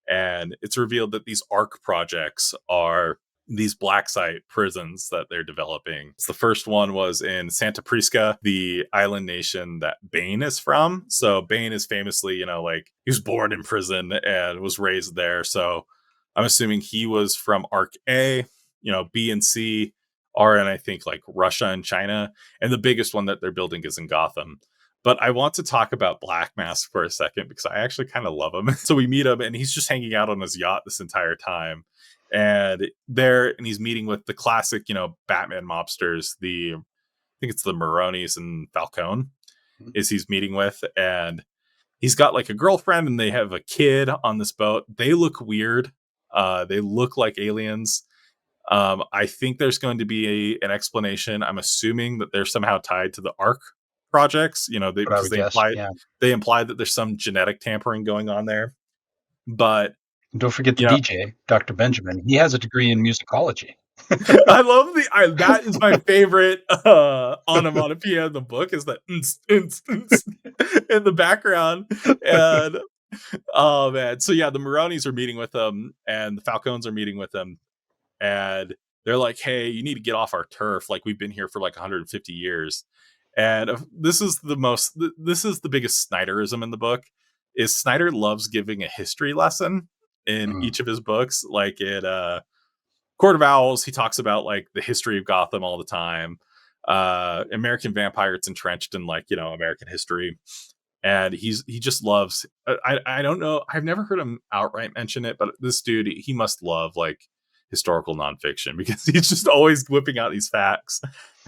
And it's revealed that these ARC projects are these black site prisons that they're developing. So the first one was in Santa Prisca, the island nation that Bane is from. So Bane is famously, like, he was born in prison and was raised there. So I'm assuming he was from Arc A. B and C are in, I think, like Russia and China. And the biggest one that they're building is in Gotham. But I want to talk about Black Mask for a second because I actually kind of love him. So we meet him, and he's just hanging out on his yacht this entire time. And he's meeting with the classic, Batman mobsters. I think it's the Maronis and Falcone is he's meeting with, and he's got like a girlfriend, and they have a kid on this boat. They look weird. They look like aliens. I think there's going to be an explanation. I'm assuming that they're somehow tied to the ARC projects, what I because would guess. Yeah. they imply that there's some genetic tampering going on there. But And don't forget the you know, DJ, Dr. Benjamin. He has a degree in musicology. I love that is my favorite onomatopoeia in the book is that in the background. And oh man, so yeah, the Maronis are meeting with them, and the Falcones are meeting with them, and they're like, hey, you need to get off our turf, like we've been here for like 150 years. And this is the biggest Snyderism in the book, is Snyder loves giving a history lesson in Mm, each of his books. Like Court of Owls, he talks about like the history of Gotham all the time. American vampire. It's entrenched in like American history, and he just loves. I don't know. I've never heard him outright mention it, but this dude he must love like historical nonfiction because he's just always whipping out these facts.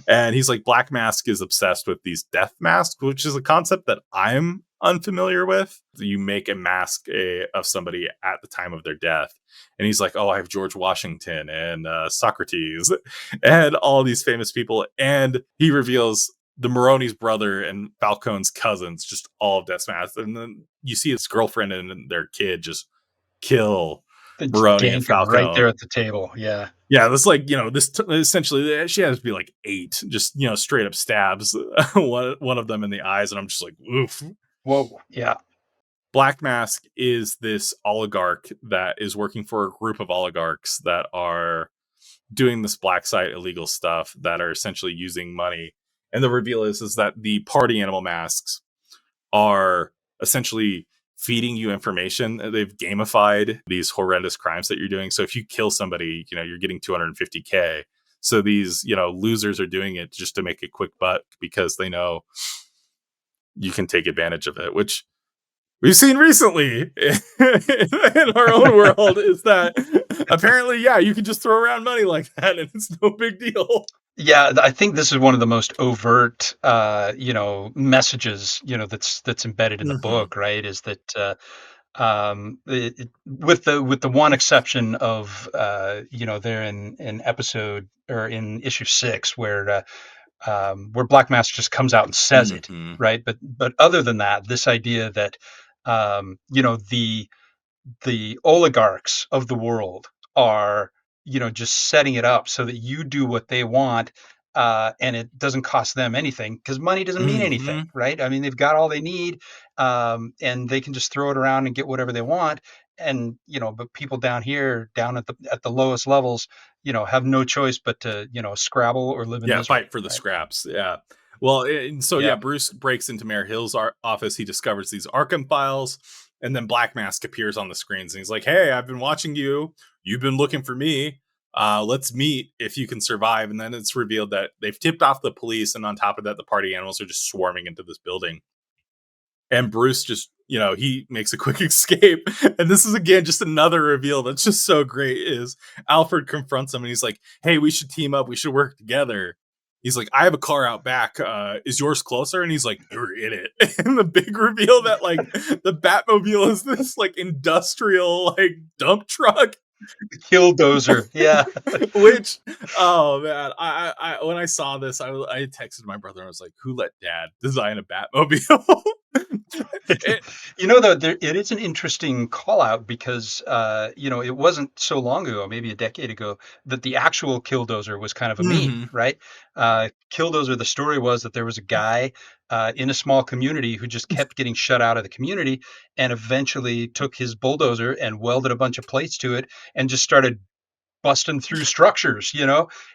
And he's like, Black Mask is obsessed with these death masks, which is a concept that I'm unfamiliar with. You make a mask of somebody at the time of their death. And he's like, oh, I have George Washington and Socrates and all these famous people. And he reveals the Moroni's brother and Falcone's cousins, just all of death masks. And then you see his girlfriend and their kid just kill They just Moroni and gank him right there Falcone. at the table. Yeah. Yeah, this like this essentially she has to be like eight, just straight up stabs one of them in the eyes, and I'm just like, oof. Whoa. Yeah. Black Mask is this oligarch that is working for a group of oligarchs that are doing this black site illegal stuff that are essentially using money. And the reveal is that the party animal masks are essentially feeding you information. They've gamified these horrendous crimes that you're doing. So if you kill somebody, you're getting 250K. So these, losers are doing it just to make a quick buck because they know you can take advantage of it, which we've seen recently in our own world is that apparently, yeah, you can just throw around money like that and it's no big deal. Yeah, I think this is one of the most overt, messages, that's embedded in the Mm-hmm. book, right? Is that with the one exception of there in episode or in issue 6 where Black Mask just comes out and says it, Mm-hmm. right? But other than that, this idea that the oligarchs of the world are just setting it up so that you do what they want, and it doesn't cost them anything because money doesn't mean anything, Mm-hmm. right? I mean, they've got all they need, and they can just throw it around and get whatever they want. And but people down here, down at the lowest levels, have no choice but to scrabble or live in Yeah, misery, fight for the right? scraps. Yeah. Well, and so yeah, Yeah. Bruce breaks into Mayor Hill's office. He discovers these Arkham files, and then Black Mask appears on the screens, and he's like, "Hey, I've been watching you. You've been looking for me. Let's meet if you can survive." And then it's revealed that they've tipped off the police, and on top of that, the party animals are just swarming into this building. And Bruce just, he makes a quick escape. And this is again just another reveal that's just so great. Is Alfred confronts him and he's like, "Hey, we should team up. We should work together." He's like, "I have a car out back. Is yours closer?" And he's like, "You're in it." And the big reveal that like the Batmobile is this like industrial like dump truck. Killdozer. Yeah. Which, oh man, when I saw this, I texted my brother and I was like, "Who let Dad design a Batmobile?" It, Though it is an interesting call out because it wasn't so long ago, maybe a decade ago, that the actual Killdozer was kind of a meme, mhm. right? Killdozer, the story was that there was a guy in a small community who just kept getting shut out of the community, and eventually took his bulldozer and welded a bunch of plates to it and just started busting through structures,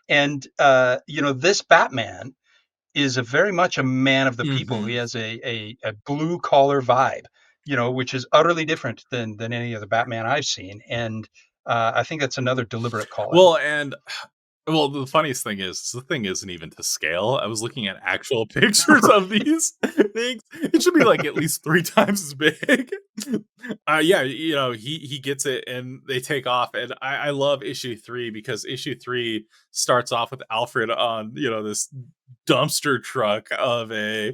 and this Batman is a very much a man of the people. He Mhm. has a blue collar vibe, which is utterly different than any other Batman I've seen. And I think that's another deliberate call out. Well, and well, the funniest thing is the thing isn't even to scale. I was looking at actual pictures of these things. It should be like at least 3 times as big. Yeah, he gets it and they take off. And I love issue 3 because issue 3 starts off with Alfred on, this dumpster truck of a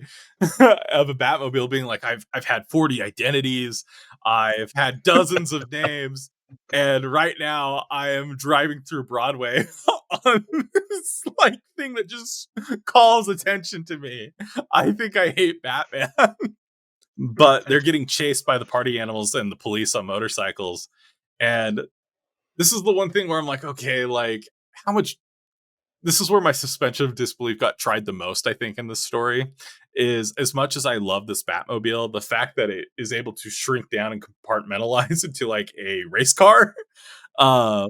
of a Batmobile being like, I've had 40 identities, I've had dozens of names, and right now I am driving through Broadway on this like thing that just calls attention to me. I think I hate Batman. But they're getting chased by the party animals and the police on motorcycles. And this is the one thing where I'm like, okay, like how much this is where my suspension of disbelief got tried the most, I think, in this story. Is as much as I love this Batmobile, the fact that it is able to shrink down and compartmentalize into like a race car. Uh,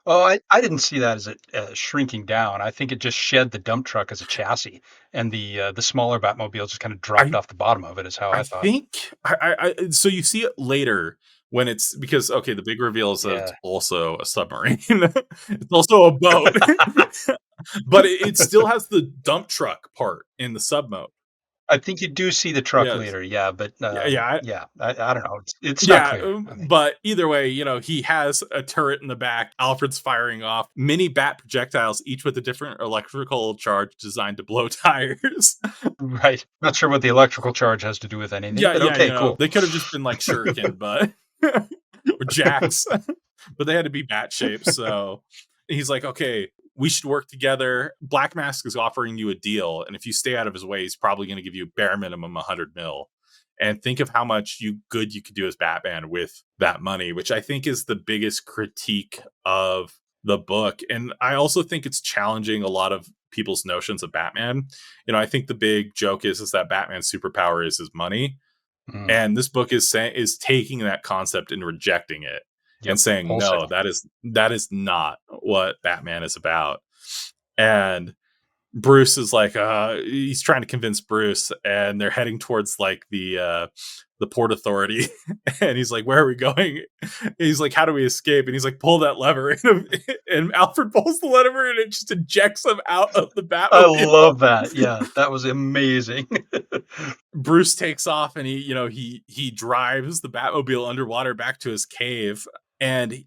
Oh, I didn't see that as shrinking down. I think it just shed the dump truck as a chassis, and the smaller Batmobile just kind of dropped I off the bottom of it. Is how I I thought. think so you see it later when it's because okay, the big reveal is that it's Yeah. also a submarine. It's also a boat. but it still has the dump truck part in the sub mode. I think you do see the truck Yes. later, yeah, but, Yeah, yeah, I don't know, it's not yeah, clear, I think. but either way, he has a turret in the back. Alfred's firing off mini bat projectiles, each with a different electrical charge designed to blow tires. Right. Not sure what the electrical charge has to do with anything, Yeah, but yeah, okay, cool. they could have just been like shuriken, but or jacks, but they had to be bat shaped. So he's like, okay, we should work together. Black Mask is offering you a deal, and if you stay out of his way, he's probably going to give you bare minimum 100 mil. And think of how much good you could do as Batman with that money, which I think is the biggest critique of the book. And I also think it's challenging a lot of people's notions of Batman. I think the big joke is that Batman's superpower is his money, Mm, and this book is taking that concept and rejecting it and yep, saying no, wholesale. that is not what Batman is about. And Bruce is like, he's trying to convince Bruce, and they're heading towards like the port authority, and he's like, "Where are we going?" And he's like, "How do we escape?" And he's like, "Pull that lever," and Alfred pulls the lever, and it just ejects him out of the I Batmobile. love that, yeah, that was amazing. Bruce takes off, and he drives the Batmobile underwater back to his cave. And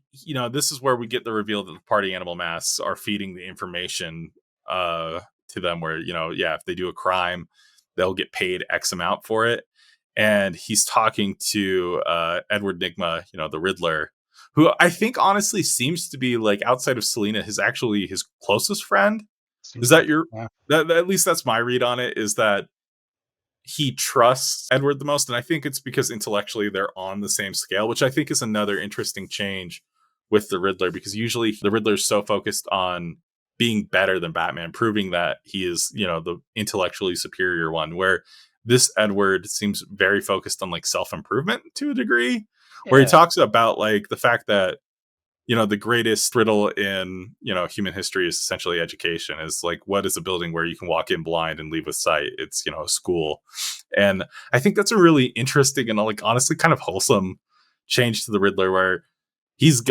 this is where we get the reveal that the party animal masks are feeding the information to them, where yeah, if they do a crime, they'll get paid X amount for it. And he's talking to Edward Nygma, the Riddler, who I think honestly seems to be, like, outside of Selina, his closest friend. Is Seems that like it, your yeah. at least that's my read on it, is that he trusts Edward the most. And I think it's because intellectually they're on the same scale, which I think is another interesting change with the Riddler, because usually the Riddler's so focused on being better than Batman, proving that he is, the intellectually superior one, where this Edward seems very focused on like self-improvement to a degree, where he Yeah, talks about like the fact that the greatest riddle in human history is essentially education. Is like, what is a building where you can walk in blind and leave with sight? It's a school. And I think that's a really interesting and, like, honestly kind of wholesome change to the Riddler, where he's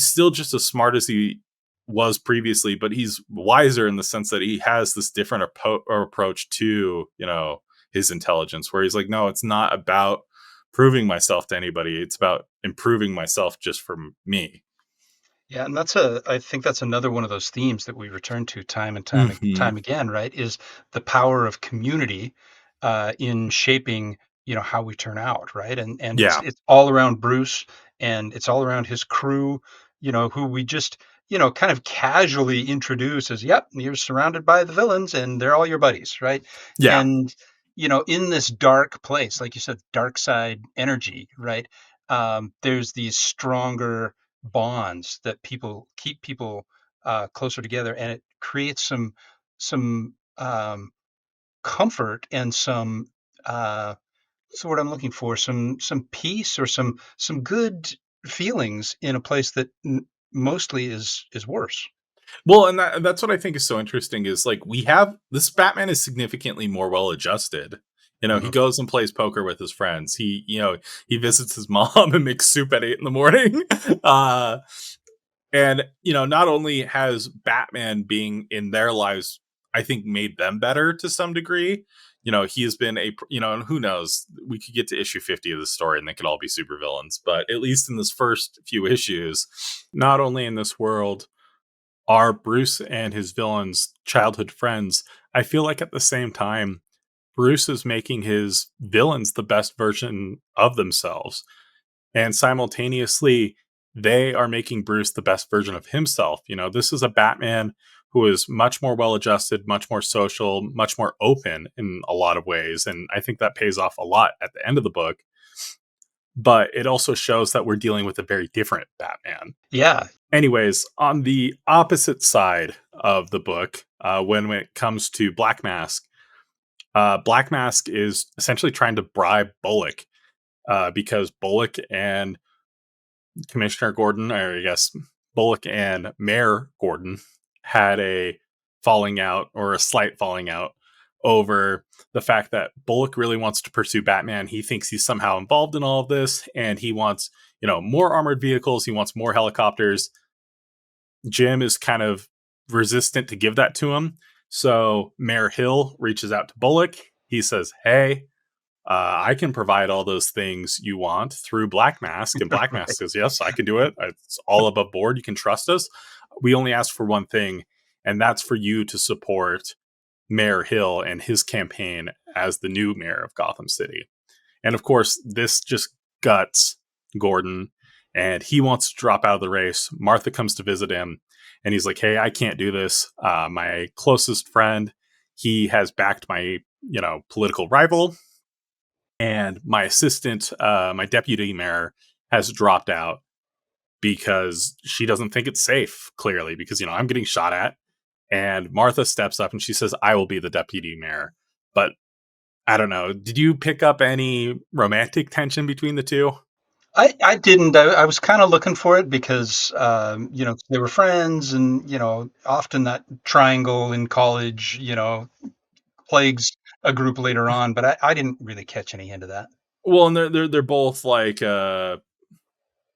still just as smart as he was previously, but he's wiser in the sense that he has this different approach to his intelligence, where he's like, no, it's not about proving myself to anybody, it's about improving myself just for me. yeah, and I think that's another one of those themes that we return to time and Mhm. time again, right? Is the power of community in shaping, how we turn out, right? And Yeah. it's all around Bruce, and it's all around his crew, who we just, kind of casually introduce as, yep, you're surrounded by the villains, and they're all your buddies, right? Yeah. And in this dark place, like you said, dark side energy, right? There's these stronger bonds that keep people closer together, and it creates some comfort and some so what I'm looking for, some peace or some good feelings in a place that mostly is worse. Well, and that's what I think is so interesting, is like, we have this Batman is significantly more well adjusted. He Mhm. goes and plays poker with his friends. He visits his mom and makes soup at 8 in the morning. Uh, and not only has Batman being in their lives, I think, made them better to some degree. He has been and who knows, we could get to issue 50 of the story and they could all be supervillains. But at least in this first few issues, not only in this world are Bruce and his villains childhood friends, I feel like at the same time, Bruce is making his villains the best version of themselves. And simultaneously, they are making Bruce the best version of himself. This is a Batman who is much more well adjusted, much more social, much more open in a lot of ways. And I think that pays off a lot at the end of the book. But it also shows that we're dealing with a very different Batman. Yeah, Anyways, on the opposite side of the book, when it comes to Black Mask is essentially trying to bribe Bullock, because Bullock and Commissioner Gordon, or I guess Bullock and Mayor Gordon, had a falling out, or a slight falling out, over the fact that Bullock really wants to pursue Batman. He thinks he's somehow involved in all of this, and he wants, more armored vehicles. He wants more helicopters. Jim is kind of resistant to give that to him. So Mayor Hill reaches out to Bullock. He says, "Hey, I can provide all those things you want through Black Mask." And Black Mask says, "Yes, I can do it. It's all above board. You can trust us. We only ask for one thing, and that's for you to support Mayor Hill and his campaign as the new mayor of Gotham City." And of course, this just guts Gordon, and he wants to drop out of the race. Martha comes to visit him, and he's like, "Hey, I can't do this. My closest friend, he has backed my political rival, and my assistant, my deputy mayor, has dropped out because she doesn't think it's safe. Clearly, because I'm getting shot at." And Martha steps up and she says, "I will be the deputy mayor." But I don't know. Did you pick up any romantic tension between the two? I didn't. I was kind of looking for it because they were friends, and often that triangle in college plagues a group later on. But I didn't really catch any hint of that. Well, and they're both like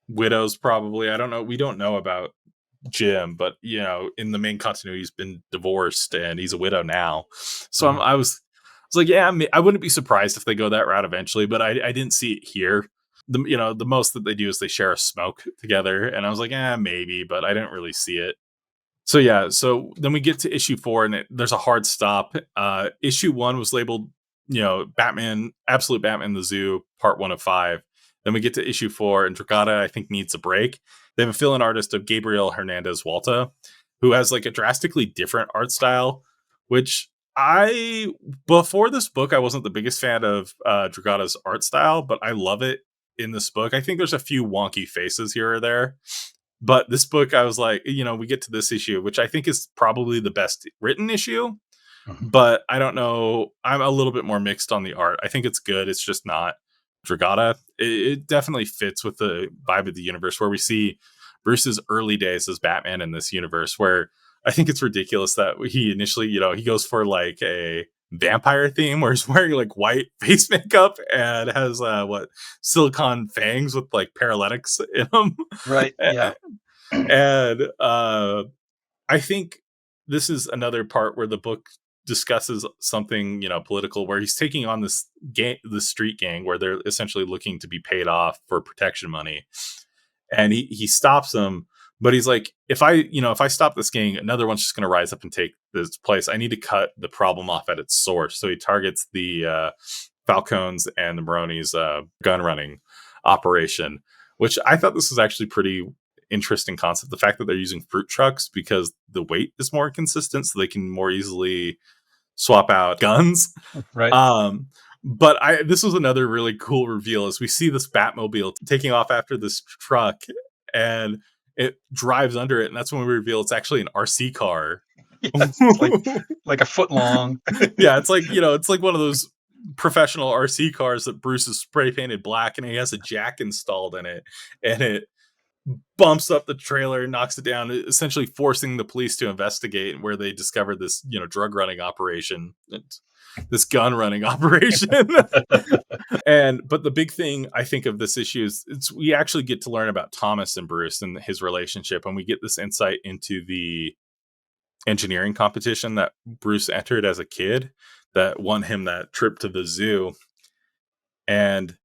widows, probably. I don't know. We don't know about Jim, but in the main continuity, he's been divorced and he's a widow now. So Mhm. I was like, yeah, I wouldn't be surprised if they go that route eventually, but I didn't see it here. The most that they do is they share a smoke together, and I was like, maybe, but I didn't really see it. So yeah, so then we get to issue 4, and there's a hard stop. Issue 1 was labeled, Batman, Absolute Batman the Zoo, Part 1 of 5. Then we get to issue 4, and Dragata, I think, needs a break. They have a fill-in artist of Gabriel Hernandez Walta, who has like a drastically different art style, which before this book, I wasn't the biggest fan of Dragata's art style, but I love it in this book. I think there's a few wonky faces here or there, but this book, I was like, we get to this issue, which I think is probably the best written issue, Mhm. but I don't know. I'm a little bit more mixed on the art. I think it's good. It's just not Dragata. It definitely fits with the vibe of the universe, where we see Bruce's early days as Batman in this universe, where I think it's ridiculous that he initially, he goes for like a vampire theme where he's wearing like white face makeup and has silicon fangs with like paralytics in them. Right. Yeah. And I think this is another part where the book discusses something, political, where he's taking on this gang, the street gang, where they're essentially looking to be paid off for protection money, and he stops them. But he's like, if I stop this gang, another one's just going to rise up and take this place. I need to cut the problem off at its source. So he targets the Falcones and the Maronis' gun running operation, which I thought this was actually pretty interesting concept. The fact that they're using fruit trucks because the weight is more consistent, so they can more easily swap out guns. Right. Um, but this was another really cool reveal as we see this Batmobile taking off after this truck, and it drives under it, and that's when we reveal it's actually an RC car. Yes. It's like a foot long. Yeah, it's like it's like one of those professional RC cars that Bruce is spray painted black, and he has a jack installed in it, and it bumps up the trailer and knocks it down, essentially forcing the police to investigate, where they discover this, drug running operation, this gun running operation. But the big thing I think of this issue is we actually get to learn about Thomas and Bruce and his relationship, and we get this insight into the engineering competition that Bruce entered as a kid that won him that trip to the zoo. And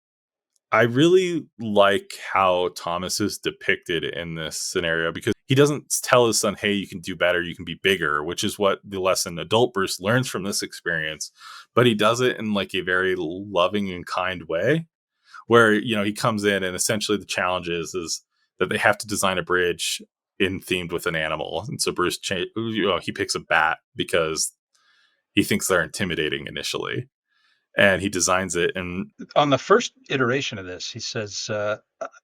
I really like how Thomas is depicted in this scenario, because he doesn't tell his son, "Hey, you can do better, you can be bigger," which is what the lesson adult Bruce learns from this experience. But he does it in like a very loving and kind way, where he comes in and essentially the challenge is that they have to design a bridge in themed with an animal, and so Bruce he picks a bat because he thinks they're intimidating initially, and he designs it. And On the first iteration of this, he says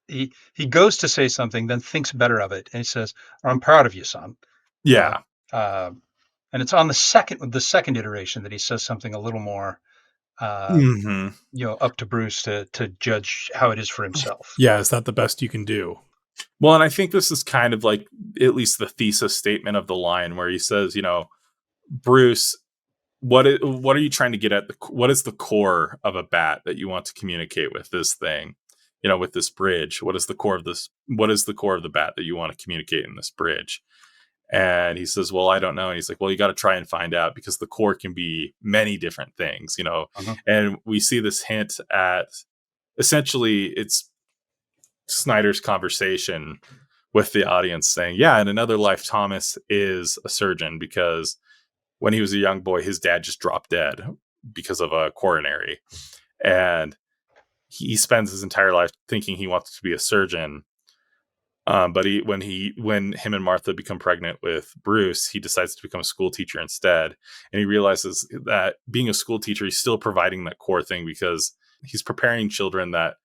he goes to say something, then thinks better of it, and he says, "I'm proud of you, son." You know, yeah. uh, and it's on the second iteration that he says something a little more uh, Hmm. up to Bruce to judge how it is for himself. Yeah, is that the best you can do? Well, and I think this is kind of like at least the thesis statement of the line, where he says, Bruce, what are you trying to get at? What is the core of a bat that you want to communicate with this thing? With this bridge, what is the core of this? What is the core of the bat that you want to communicate in this bridge? And he says, well, I don't know. And he's like, well, you got to try and find out, because the core can be many different things, you know. Mhm. And we see this hint at, essentially, it's Snyder's conversation with the audience saying, yeah, in another life, Thomas is a surgeon, because when he was a young boy, his dad just dropped dead because of a coronary. And he spends his entire life thinking he wants to be a surgeon. But when him and Martha become pregnant with Bruce, he decides to become a school teacher instead. And he realizes that being a school teacher, he's still providing that core thing, because he's preparing children that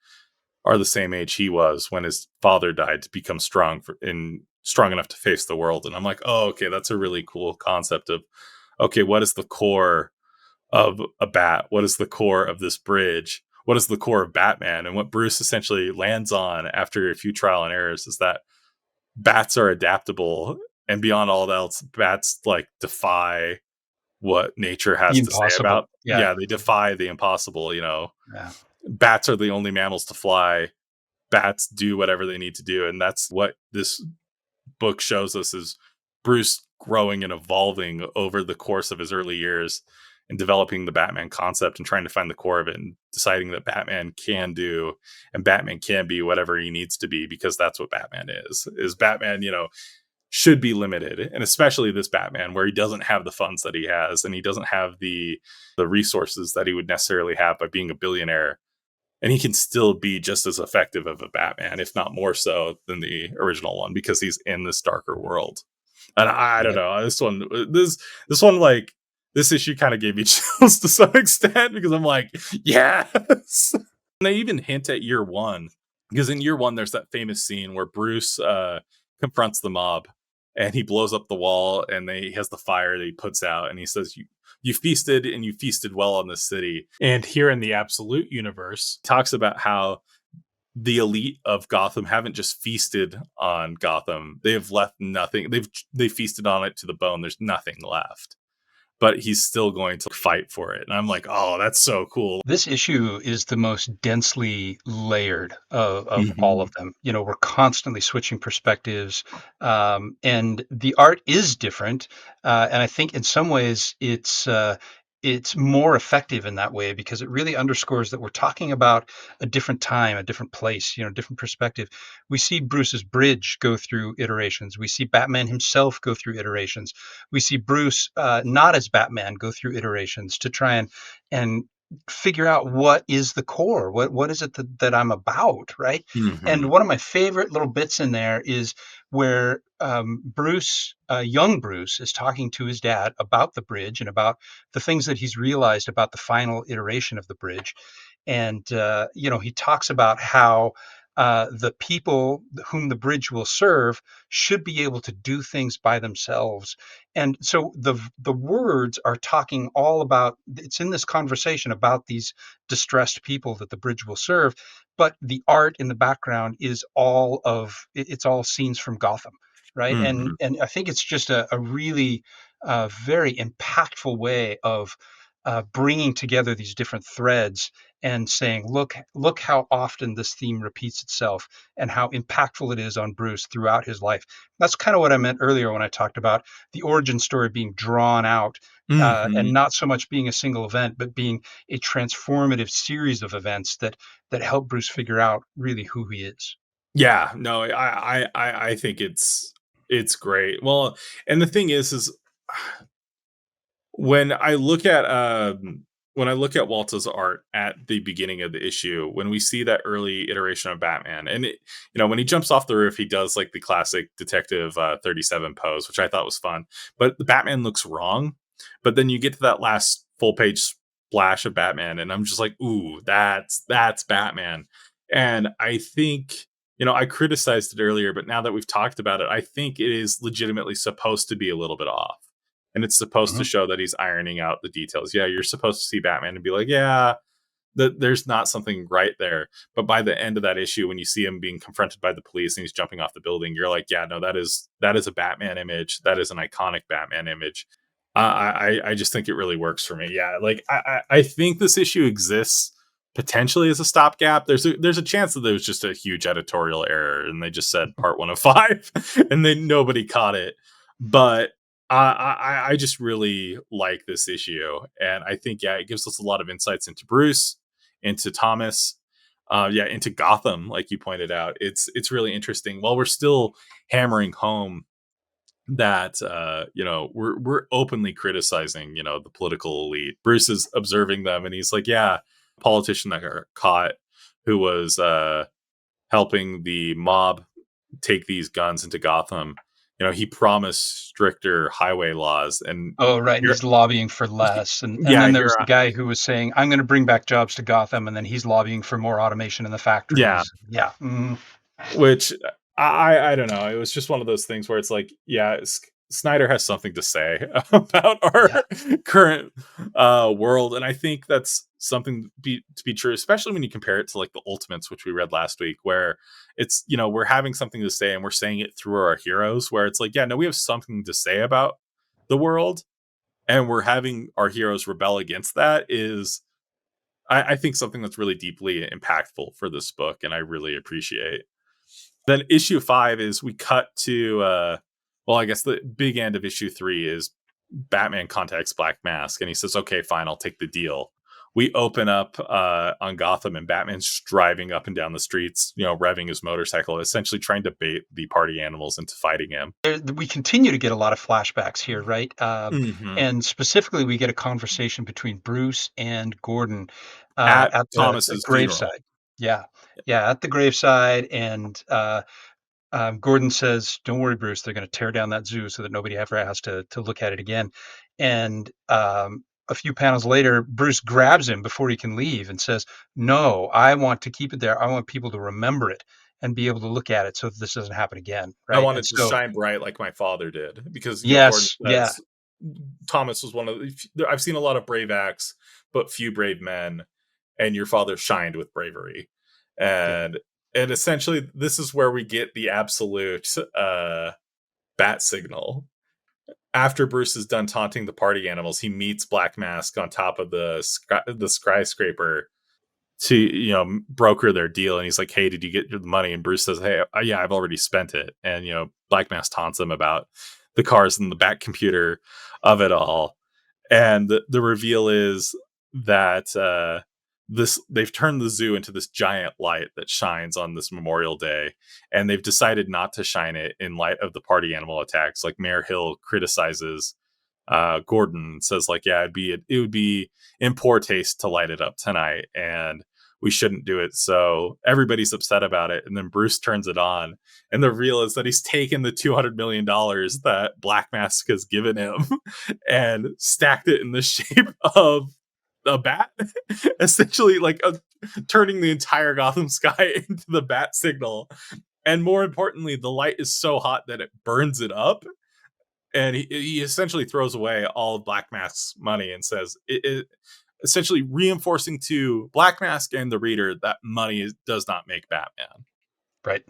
are the same age he was when his father died, to become strong enough to face the world. And I'm like, oh, okay, that's a really cool concept of, okay, what is the core of a bat? What is the core of this bridge? What is the core of Batman? And what Bruce essentially lands on after a few trial and errors is that bats are adaptable, and beyond all else, bats like defy what nature The has to say impossible. about. Yeah. Yeah, they defy the impossible, you know. Yeah. Bats are the only mammals to fly. Bats do whatever they need to do, and that's what this book shows us, is Bruce growing and evolving over the course of his early years, and developing the Batman concept and trying to find the core of it, and deciding that Batman can do, and Batman can be whatever he needs to be, because that's what Batman is Batman, you know, should be limited. And especially this Batman, where he doesn't have the funds that he has, and he doesn't have the resources that he would necessarily have by being a billionaire, and he can still be just as effective of a Batman, if not more so than the original one, because he's in this darker world. And I don't Right. know, this one, like, this issue kind of gave me chills to some extent, because I'm like, yes. And they even hint at year one, because in year one, there's that famous scene where Bruce confronts the mob, and he blows up the wall, and he has the fire that he puts out, and he says, you feasted, and you feasted well on this city. And here in the Absolute universe, talks about how the elite of Gotham haven't just feasted on Gotham; they have left nothing. They feasted on it to the bone. There's nothing left, but he's still going to fight for it. And I'm like, oh, that's so cool. This issue is the most densely layered of all Mm-hmm. of them. You know, we're constantly switching perspectives, and the art is different. And I think in some ways it's more effective in that way because it really underscores that we're talking about a different time, a different place, you know, different perspective. We see Bruce's bridge go through iterations. We see Batman himself go through iterations. We see Bruce not as Batman go through iterations to try and figure out what is the core, what is it that I'm about, right? And Mm-hmm. one of my favorite little bits in there is where Bruce, young Bruce, is talking to his dad about the bridge and about the things that he's realized about the final iteration of the bridge. And you know, he talks about how the people whom the bridge will serve should be able to do things by themselves. And so the words are talking all about, it's in this conversation about these distressed people that the bridge will serve, but the art in the background is it's all scenes from Gotham, right? Mm-hmm. And I think it's just a really very impactful way of bringing together these different threads and saying, look how often this theme repeats itself and how impactful it is on Bruce throughout his life. That's kind of what I meant earlier when I talked about the origin story being drawn out, and Mm-hmm. not so much being a single event, but being a transformative series of events that help Bruce figure out really who he is. Yeah, no, I think it's great. Well, and the thing is when I look at Walta's art at the beginning of the issue, when we see that early iteration of Batman, and you know, when he jumps off the roof, he does like the classic Detective 37 pose, which I thought was fun. But the Batman looks wrong. But then you get to that last full page splash of Batman, and I'm just like, ooh, that's Batman. And I think, you know, I criticized it earlier, but now that we've talked about it, I think it is legitimately supposed to be a little bit off, and it's supposed to Mhm. show that he's ironing out the details. Yeah, you're supposed to see Batman and be like, yeah, there's not something right there. But by the end of that issue, when you see him being confronted by the police and he's jumping off the building, you're like, yeah, no, that is a Batman image. That is an iconic Batman image. I just think it really works for me. Yeah, like I think this issue exists potentially as a stopgap. There's a chance that there was just a huge editorial error and they just said part 1 of 5 and then nobody caught it. But I just really like this issue, and I think it gives us a lot of insights into Bruce, into Thomas, into Gotham, like you pointed out. It's really interesting. While we're still hammering home that we're openly criticizing the political elite. Bruce is observing them, and he's like, yeah, a politician that got caught who was helping the mob take these guns into Gotham. He promised stricter highway laws, and Oh, right, and here, he's lobbying for less, and yeah, then there was here, the guy who was saying, "I'm gonna bring back jobs to Gotham," and then he's lobbying for more automation in the yeah, factories. Yeah, which I don't know. It was just one of those things where it's like, yeah, Snyder has something to say about yeah, our current world, and I think that's something to be true, especially when you compare it to like the Ultimates, which we read last week, where it's we're having something to say and we're saying it through our heroes. Where it's like, yeah, no, we have something to say about the world, and we're having our heroes rebel against that. Is I think something that's really deeply impactful for this book, and I really appreciate. Then issue 5 is we cut to I guess the big end of issue 3 is Batman contacts Black Mask and he says, okay, fine, I'll take the deal. We open up on Gotham and Batman's driving up and down the streets, revving his motorcycle, essentially trying to bait the party animals into fighting him. we continue to get a lot of flashbacks here, right? Hmm. And specifically, we get a conversation between Bruce and Gordon At at the Thomas's funeral. graveside. Yeah, yeah, at the graveside, and Gordon says, "Don't worry, Bruce. They're going to tear down that zoo so that nobody ever has to look at it again." And a few panels later, Bruce grabs him before he can leave and says, "No, I want to keep it there. I want people to remember it and be able to look at it so that this doesn't happen again." I Right? And wanted to so, shine bright like my father did because Gordon yes, yeah, says Thomas was one of I've seen a lot of brave acts, but few brave men, and your father shined with bravery. yeah, And essentially this is where we get the absolute bat signal. After Bruce is done taunting the party animals, he meets Black Mask on top of the skyscraper to broker their deal, and he's like, hey, did you get the money? And Bruce says, hey, yeah, I've already spent it. And Black Mask taunts him about the cars and the back computer of it all. And the reveal is that this they've turned the zoo into this giant light that shines on this Memorial Day, and they've decided not to shine it in light of the party animal attacks. Like Mayor Hill criticizes Gordon, says like, yeah, it would be in poor taste to light it up tonight, and we shouldn't do it. So everybody's upset about it, and then Bruce turns it on, and the reveal is that he's taken the $200 million that Black Mask has given him and stacked it in the shape of a bat, essentially like turning the entire Gotham sky into the bat signal. And more importantly, the light is so hot that it burns it up. And he essentially throws away all of Black Mask's money and says, essentially reinforcing to Black Mask and the reader that money does not make Batman. right.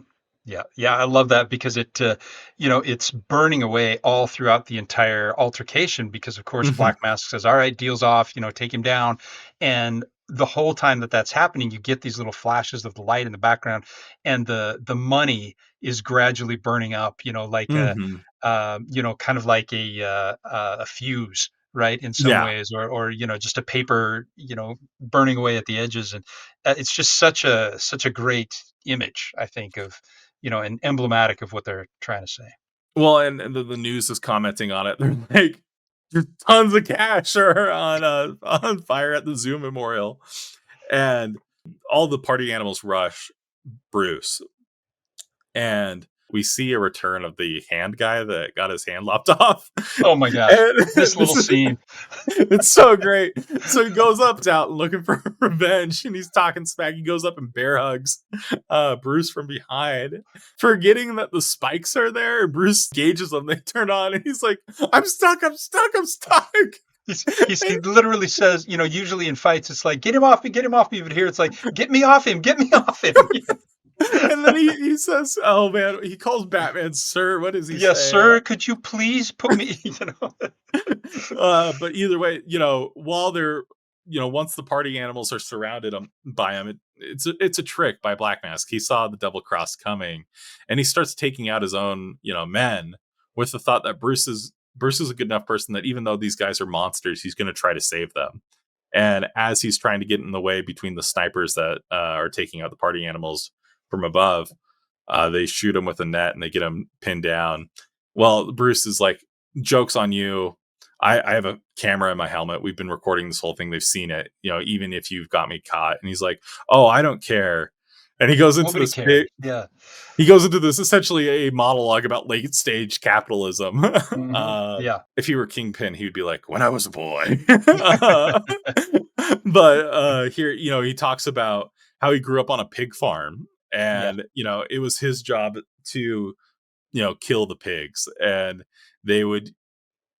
Yeah, yeah, I love that because it's burning away all throughout the entire altercation because, of course, Mm-hmm. Black Mask says, "All right, deal's off, take him down," and the whole time that that's happening, you get these little flashes of the light in the background, and the money is gradually burning up, like Mm-hmm. kind of like a fuse, right, in some Yeah. ways, or just a paper, burning away at the edges, and it's just such a great image, I think, of and emblematic of what they're trying to say. Well, and the news is commenting on it. They're like, there's tons of cash are on fire at the zoo memorial, and all the party animals rush Bruce, and we see a return of the hand guy that got his hand lopped off. Oh my gosh, this And little this is scene. it's so great. So he goes up out looking for revenge, and he's talking smack. He goes up and bear hugs Bruce from behind, forgetting that the spikes are there. And Bruce gauges them. They turn on, and he's like, "I'm stuck. I'm stuck. I'm stuck." He literally says, usually in fights, it's like, get him off me, get him off me. But here it's like, get me off him, get me off him. And then he says, "Oh man," he calls Batman "Sir." What does he Yes, say? sir, could you please put me, But either way, while they're, once the party animals are surrounded by him, it's a trick by Black Mask. He saw the double cross coming, and he starts taking out his own, men with the thought that Bruce is a good enough person that even though these guys are monsters, he's going to try to save them. And as he's trying to get in the way between the snipers that are taking out the party animals from above, they shoot him with a net and they get him pinned down. Well, Bruce is like, "Joke's on you. I have a camera in my helmet. We've been recording this whole thing. They've seen it. Even if you've got me caught." And he's like, "Oh, I don't care." And Nobody cares. Yeah. he goes into this essentially a monologue about late stage capitalism. Yeah. If he were Kingpin, he would be like, "When I was a boy." But here, he talks about how he grew up on a pig farm, Yeah. and it was his job to kill the pigs, and they would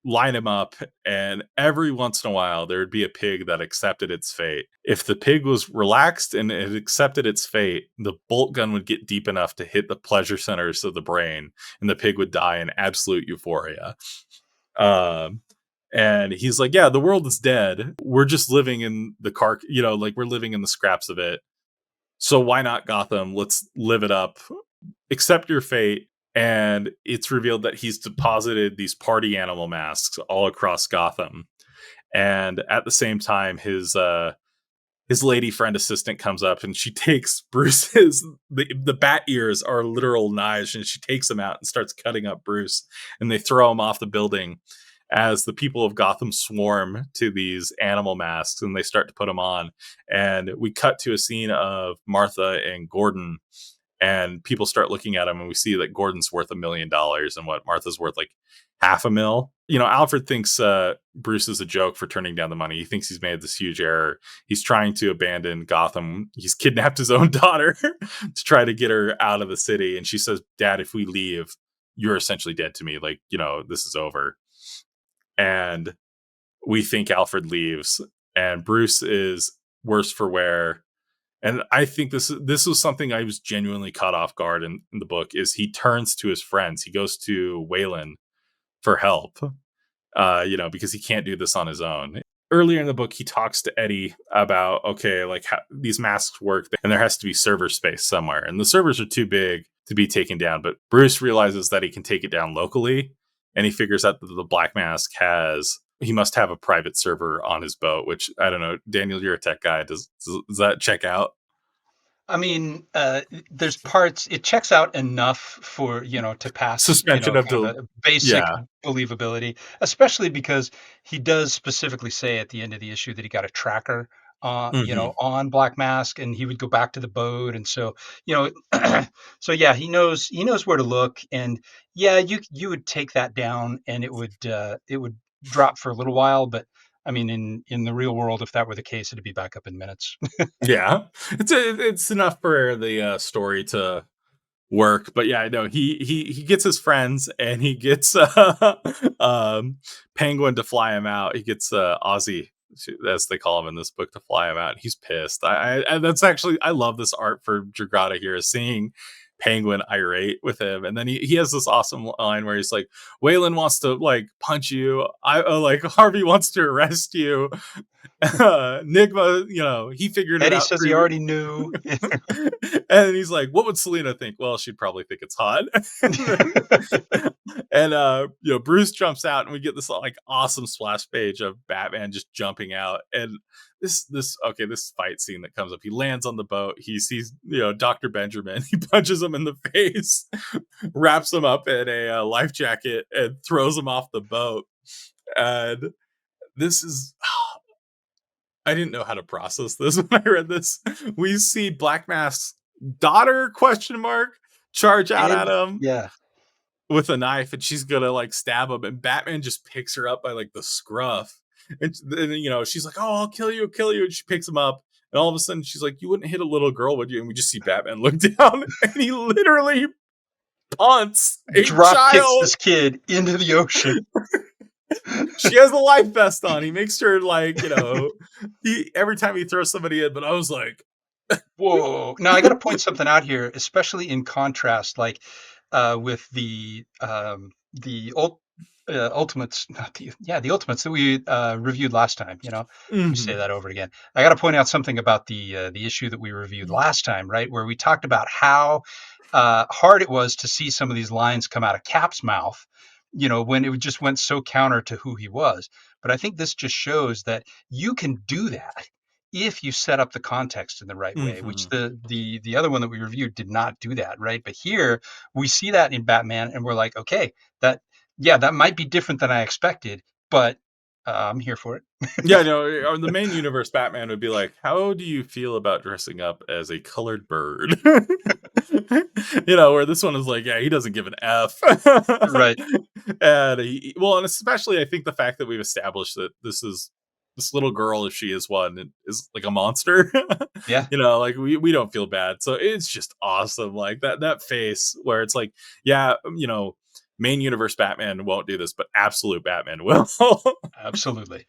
line him up, and every once in a while there would be a pig that accepted its fate. If the pig was relaxed and it accepted its fate, the bolt gun would get deep enough to hit the pleasure centers of the brain, and the pig would die in absolute euphoria. um and he's like, "Yeah, the world is dead. We're just living in the like we're living in the scraps of it. So why not Gotham? Let's live it up. Accept your fate." And it's revealed that he's deposited these party animal masks all across Gotham. And at the same time, his lady friend assistant comes up and she takes Bruce's the bat ears are literal knives, and she takes them out and starts cutting up Bruce, and they throw him off the building as the people of Gotham swarm to these animal masks and they start to put them on. And we cut to a scene of Martha and Gordon, and people start looking at him, and we see that Gordon's worth $1 million and what Martha's worth like half a mil. Alfred thinks Bruce is a joke for turning down the money. He thinks he's made this huge error. He's trying to abandon Gotham. He's kidnapped his own daughter to try to get her out of the city. And she says, "Dad, if we leave, you're essentially dead to me. Like, this is over." And we think Alfred leaves, and Bruce is worse for wear. And I think this was something I was genuinely caught off guard in the book. Is he turns to his friends. He goes to Waylon for help, because he can't do this on his own. Earlier in the book, he talks to Eddie about, okay, like how these masks work, and there has to be server space somewhere, and the servers are too big to be taken down. But Bruce realizes that he can take it down locally, and he figures out that the Black Mask he must have a private server on his boat. Which, I don't know, Daniel, you're a tech guy. Does that check out? I mean, there's parts it checks out enough for, to pass, Suspension of kind of the a basic Yeah. believability, especially because he does specifically say at the end of the issue that he got a tracker, Hmm. on Black Mask, and he would go back to the boat, and so, you know, so yeah, he knows where to look, and yeah, you would take that down, and it would drop for a little while, but I mean, in the real world, if that were the case, it'd be back up in minutes. Yeah, it's enough for the story to work. But yeah, I know he gets his friends, and he gets Penguin to fly him out. He gets Ozzy, as they call him in this book, to fly him out. He's pissed. That's actually, I love this art for Dragata here, seeing Penguin irate with him, and then he has this awesome line where he's like, "Waylon wants to like punch you. Like Harvey wants to arrest you. Nigma, he figured it Eddie out says he previous." already knew. And he's like, "What would Selena think?" "Well, she'd probably think it's hot." And Bruce jumps out, and we get this like awesome splash page of Batman just jumping out. And this fight scene that comes up, he lands on the boat, he sees Dr. Benjamin, he punches him in the face, wraps him up in a life jacket, and throws him off the boat. And this is I didn't know how to process this when I read this. We see Black Mask's daughter question mark charge out And at him yeah, with a knife, and she's gonna like stab him, and Batman just picks her up by like the scruff. And then she's like, "Oh, I'll kill you," and she picks him up. And all of a sudden she's like, "You wouldn't hit a little girl, would you?" And we just see Batman look down, and he literally punts a drop kicks child. this kid into the ocean. She has a life vest on. He makes sure, like, he every time he throws somebody in. But I was like, Whoa. Now I got to point something out here, especially in contrast, like with the ultimates, not the ultimates that we reviewed last time. Let me say mhm. that over again. I got to point out something about the issue that we reviewed last time, right, where we talked about how hard it was to see some of these lines come out of Cap's mouth. when it just went so counter to who he was. But I think this just shows that you can do that if you set up the context in the right way, which Hmm. the other one that we reviewed did not do that, right? But here we see that in Batman, and we're like, okay, that yeah, that might be different than I expected, but I'm here for it. Yeah, no, or the main universe Batman would be like, "How do you feel about dressing up as a colored bird?" Where this one is like, yeah, he doesn't give an F. Right. And well, and especially I think the fact that we've established that this little girl, if she is one, is like a monster. Yeah. Like we don't feel bad. So it's just awesome. Like that face where it's like, yeah, main universe Batman won't do this, but absolute Batman will. Absolutely.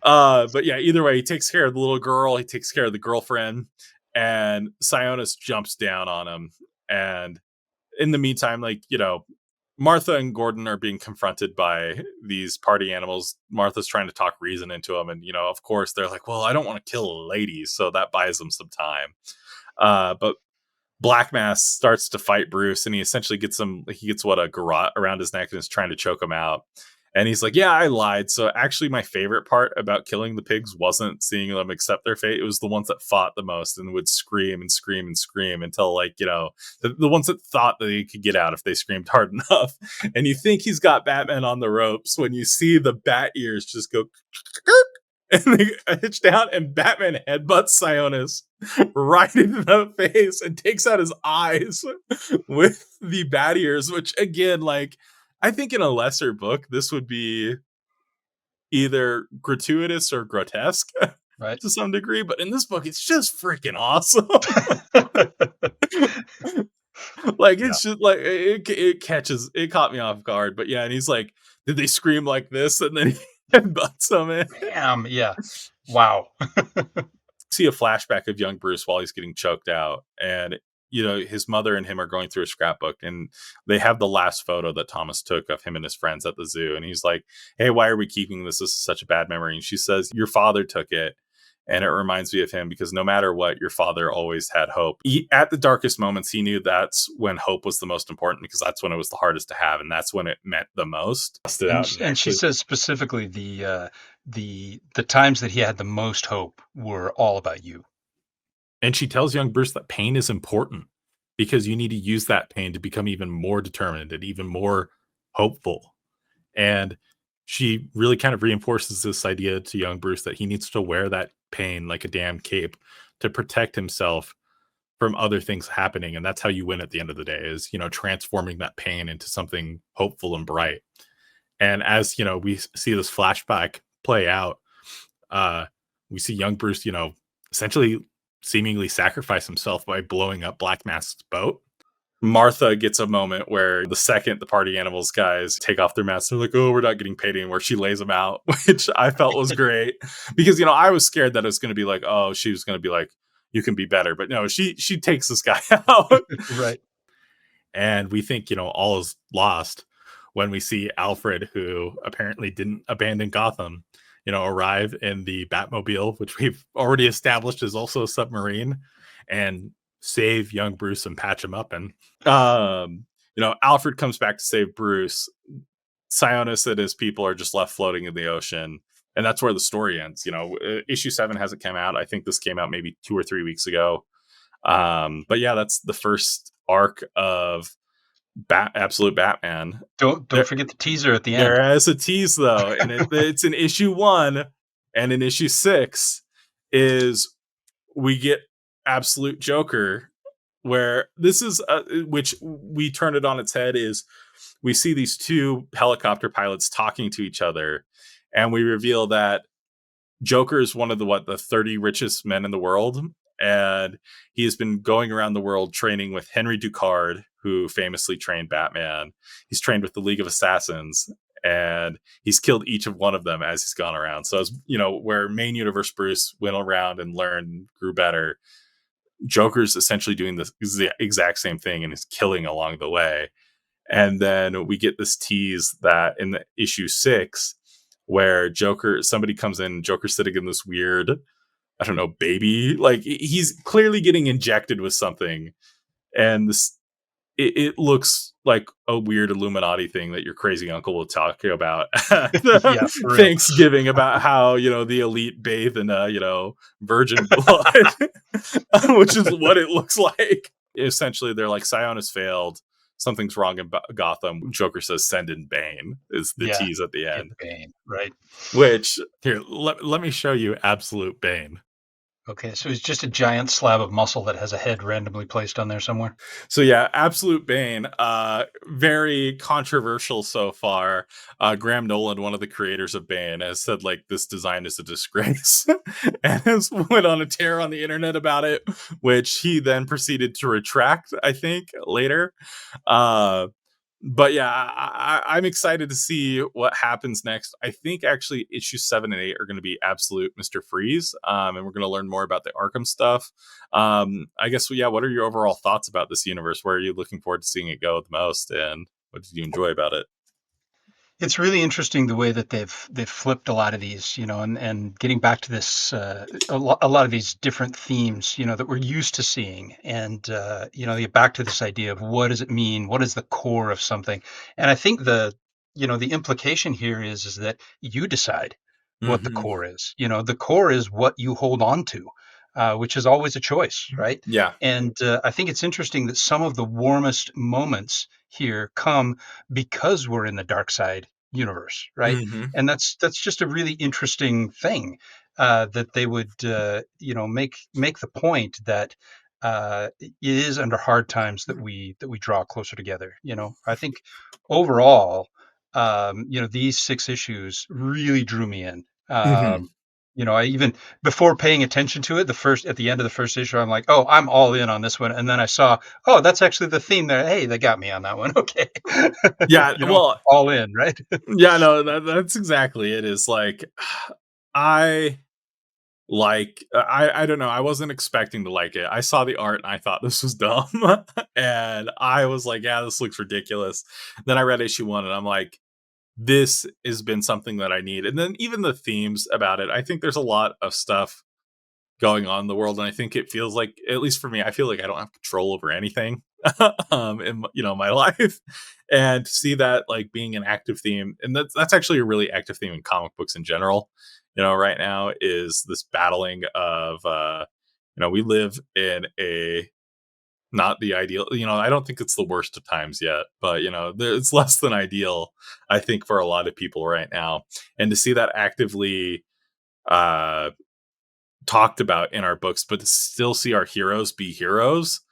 But yeah, either way, he takes care of the little girl, he takes care of the girlfriend, and Sionis jumps down on him. And in the meantime, like, Martha and Gordon are being confronted by these party animals. Martha's trying to talk reason into them, and of course they're like, well, I don't want to kill ladies, so that buys them some time. But Black Mass starts to fight Bruce, and he essentially gets him. He gets what, a garrote around his neck, and is trying to choke him out. And he's like, "Yeah, I lied." So actually, my favorite part about killing the pigs wasn't seeing them accept their fate. It was the ones that fought the most and would scream and scream and scream until, like, the ones that thought that they could get out if they screamed hard enough. And you think he's got Batman on the ropes when you see the bat ears just go and they hitch down, and Batman headbutts Sionis right into the face and takes out his eyes with the bat ears, which again, like, I think in a lesser book, this would be either gratuitous or grotesque Right. to some degree, but in this book, it's just freaking awesome. Like, Yeah. it's just like it caught me off guard. But yeah, and he's like, did they scream like this? And then he headbutts him in. Bam. Yeah. Wow. See a flashback of young Bruce while he's getting choked out, and his mother and him are going through a scrapbook, and they have the last photo that Thomas took of him and his friends at the zoo, and he's like, "Hey, why are we keeping this? This is such a bad memory." And she says, "Your father took it, and it reminds me of him because no matter what, your father always had hope. At the darkest moments, he knew that's when hope was the most important because that's when it was the hardest to have, and that's when it meant the most." Busted And out and and she actually. says specifically the times that he had the most hope were all about you. And she tells young Bruce that pain is important because you need to use that pain to become even more determined and even more hopeful. And she really kind of reinforces this idea to young Bruce that he needs to wear that pain like a damn cape to protect himself from other things happening. And that's how you win at the end of the day is, transforming that pain into something hopeful and bright. And as, we see this flashback play out, uh, we see young Bruce, essentially seemingly sacrifice himself by blowing up Black Mask's boat. Martha gets a moment where the second the party animals guys take off their masks, they're like, "Oh, we're not getting paid anymore." She lays them out, which I felt was great because I was scared that it was going to be like, oh, she was going to be like, "You can be better," but no, she takes this guy out, Right. and we think all is lost when we see Alfred, who apparently didn't abandon Gotham, arrive in the Batmobile, which we've already established is also a submarine, and save young Bruce and patch him up. And Alfred comes back to save Bruce. Sionis and his people are just left floating in the ocean. And that's where the story ends. Issue 7 hasn't come out. I think this came out maybe 2 or 3 weeks ago. But yeah, that's the first arc of Absolute Batman. Don't forget the teaser at the end. There is a tease though, and it's in issue 1, and in issue 6 is we get Absolute Joker, where this is which we turn it on its head is we see these two helicopter pilots talking to each other, and we reveal that Joker is one of the 30 richest men in the world, and he has been going around the world training with Henry Ducard, who famously trained Batman. He's trained with the League of Assassins, and he's killed each of one of them as he's gone around. So as where main universe Bruce went around and learned, grew better, Joker's essentially doing the exact same thing and is killing along the way. And then we get this tease that in the issue 6, where somebody comes in, Joker's sitting in this weird, I don't know, baby. Like he's clearly getting injected with something. And it looks like a weird Illuminati thing that your crazy uncle will talk about at Yeah, for real. Thanksgiving about how, the elite bathe in, virgin blood, which is what it looks like. Essentially, they're like, Scion has failed. Something's wrong in Gotham. Joker says, send in Bane, is the Yeah, tease at the get end. Bane, right? Which, here, let me show you absolute Bane. Okay, so he's just a giant slab of muscle that has a head randomly placed on there somewhere. So yeah, absolute Bane. Very controversial so far. Graham Nolan, one of the creators of Bane, has said like this design is a disgrace, and has went on a tear on the internet about it, which he then proceeded to retract, I think, later. Uh, but yeah, I'm excited to see what happens next. I think actually issues 7 and 8 are going to be absolute Mr. Freeze, and we're going to learn more about the Arkham stuff. I guess, yeah, what are your overall thoughts about this universe? Where are you looking forward to seeing it go the most, and what did you enjoy about it? It's really interesting the way that they've flipped a lot of these, and getting back to this a lot of these different themes, that we're used to seeing, and you get back to this idea of what does it mean, what is the core of something, and I think the implication here is that you decide what the Mm-hmm. core is. The core is what you hold on to, which is always a choice, right? Yeah. And I think it's interesting that some of the warmest moments here come because we're in the dark side universe, right? Mm-hmm. And that's just a really interesting thing, that they would make the point that it is under hard times that we draw closer together. I think overall, these 6 issues really drew me in. Mm-hmm. I even before paying attention to it, at the end of the first issue, I'm like, oh, I'm all in on this one. And then I saw, oh, that's actually the theme there. Hey, they got me on that one. Okay. Yeah. Well, All in, right? yeah, no, that's exactly it. Is like, I I don't know, I wasn't expecting to like it. I saw the art and I thought this was dumb, and I was like, yeah, this looks ridiculous. Then I read issue 1 and I'm like, this has been something that I need. And then even the themes about it, I think there's a lot of stuff going on in the world, and I think it feels like, at least for me, I feel like I don't have control over anything in my life. And to see that like being an active theme, and that's actually a really active theme in comic books in general, right now, is this battling of we live in a, not the ideal, I don't think it's the worst of times yet, but it's less than ideal, I think, for a lot of people right now. And to see that actively uh talked about in our books, but to still see our heroes be heroes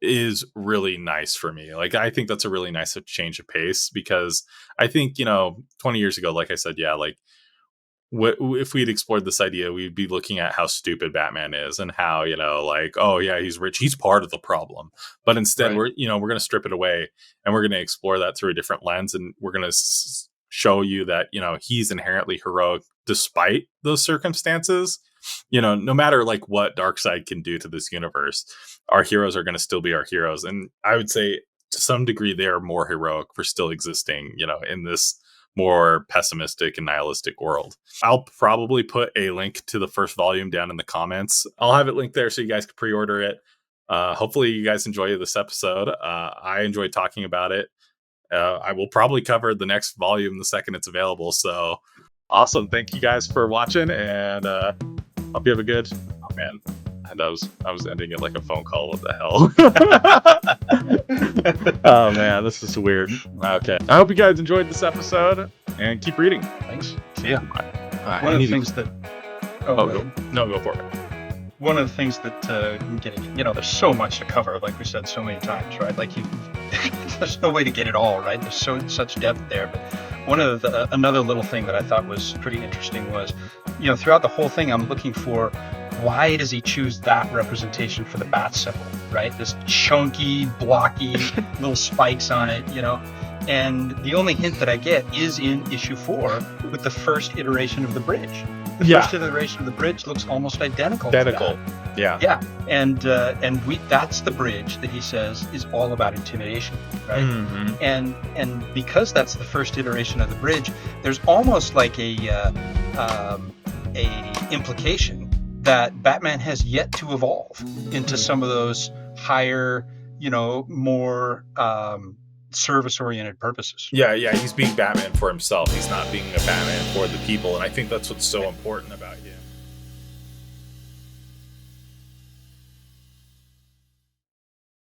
is really nice for me. Like, I think that's a really nice change of pace, because I think, 20 years ago, like I said, yeah, like, if we'd explored this idea, we'd be looking at how stupid Batman is, and how, like, oh yeah, he's rich, he's part of the problem. But instead, Right. we're going to strip it away, and we're going to explore that through a different lens, and we're going to show you that, he's inherently heroic despite those circumstances. No matter like what Darkseid can do to this universe, our heroes are going to still be our heroes. And I would say to some degree they are more heroic for still existing, in this more pessimistic and nihilistic world. I'll probably put a link to the first volume down in the comments. I'll have it linked there so you guys can pre-order it. Hopefully you guys enjoy this episode. I enjoyed talking about it. I will probably cover the next volume the second it's available. So awesome. Thank you guys for watching, and hope you have a good. Oh man, and I was ending it like a phone call. What the hell? Oh man, this is weird. Okay, I hope you guys enjoyed this episode, and keep reading. Thanks. See ya. One of the things that. Go for it. One of the things that getting, there's so much to cover, like we said so many times, right? Like there's no way to get it all, right? There's such depth there. But one of another little thing that I thought was pretty interesting was, throughout the whole thing, I'm looking for, why does he choose that representation for the bat symbol, right? This chunky, blocky, little spikes on it, And the only hint that I get is in issue 4 with the first iteration of the bridge. The first iteration of the bridge looks almost identical. Yeah. Yeah. And that's the bridge that he says is all about intimidation, right? Mm-hmm. And because that's the first iteration of the bridge, there's almost like a implication that Batman has yet to evolve into some of those higher more service-oriented purposes. Yeah, he's being Batman for himself. He's not being a Batman for the people, and I think that's what's so important about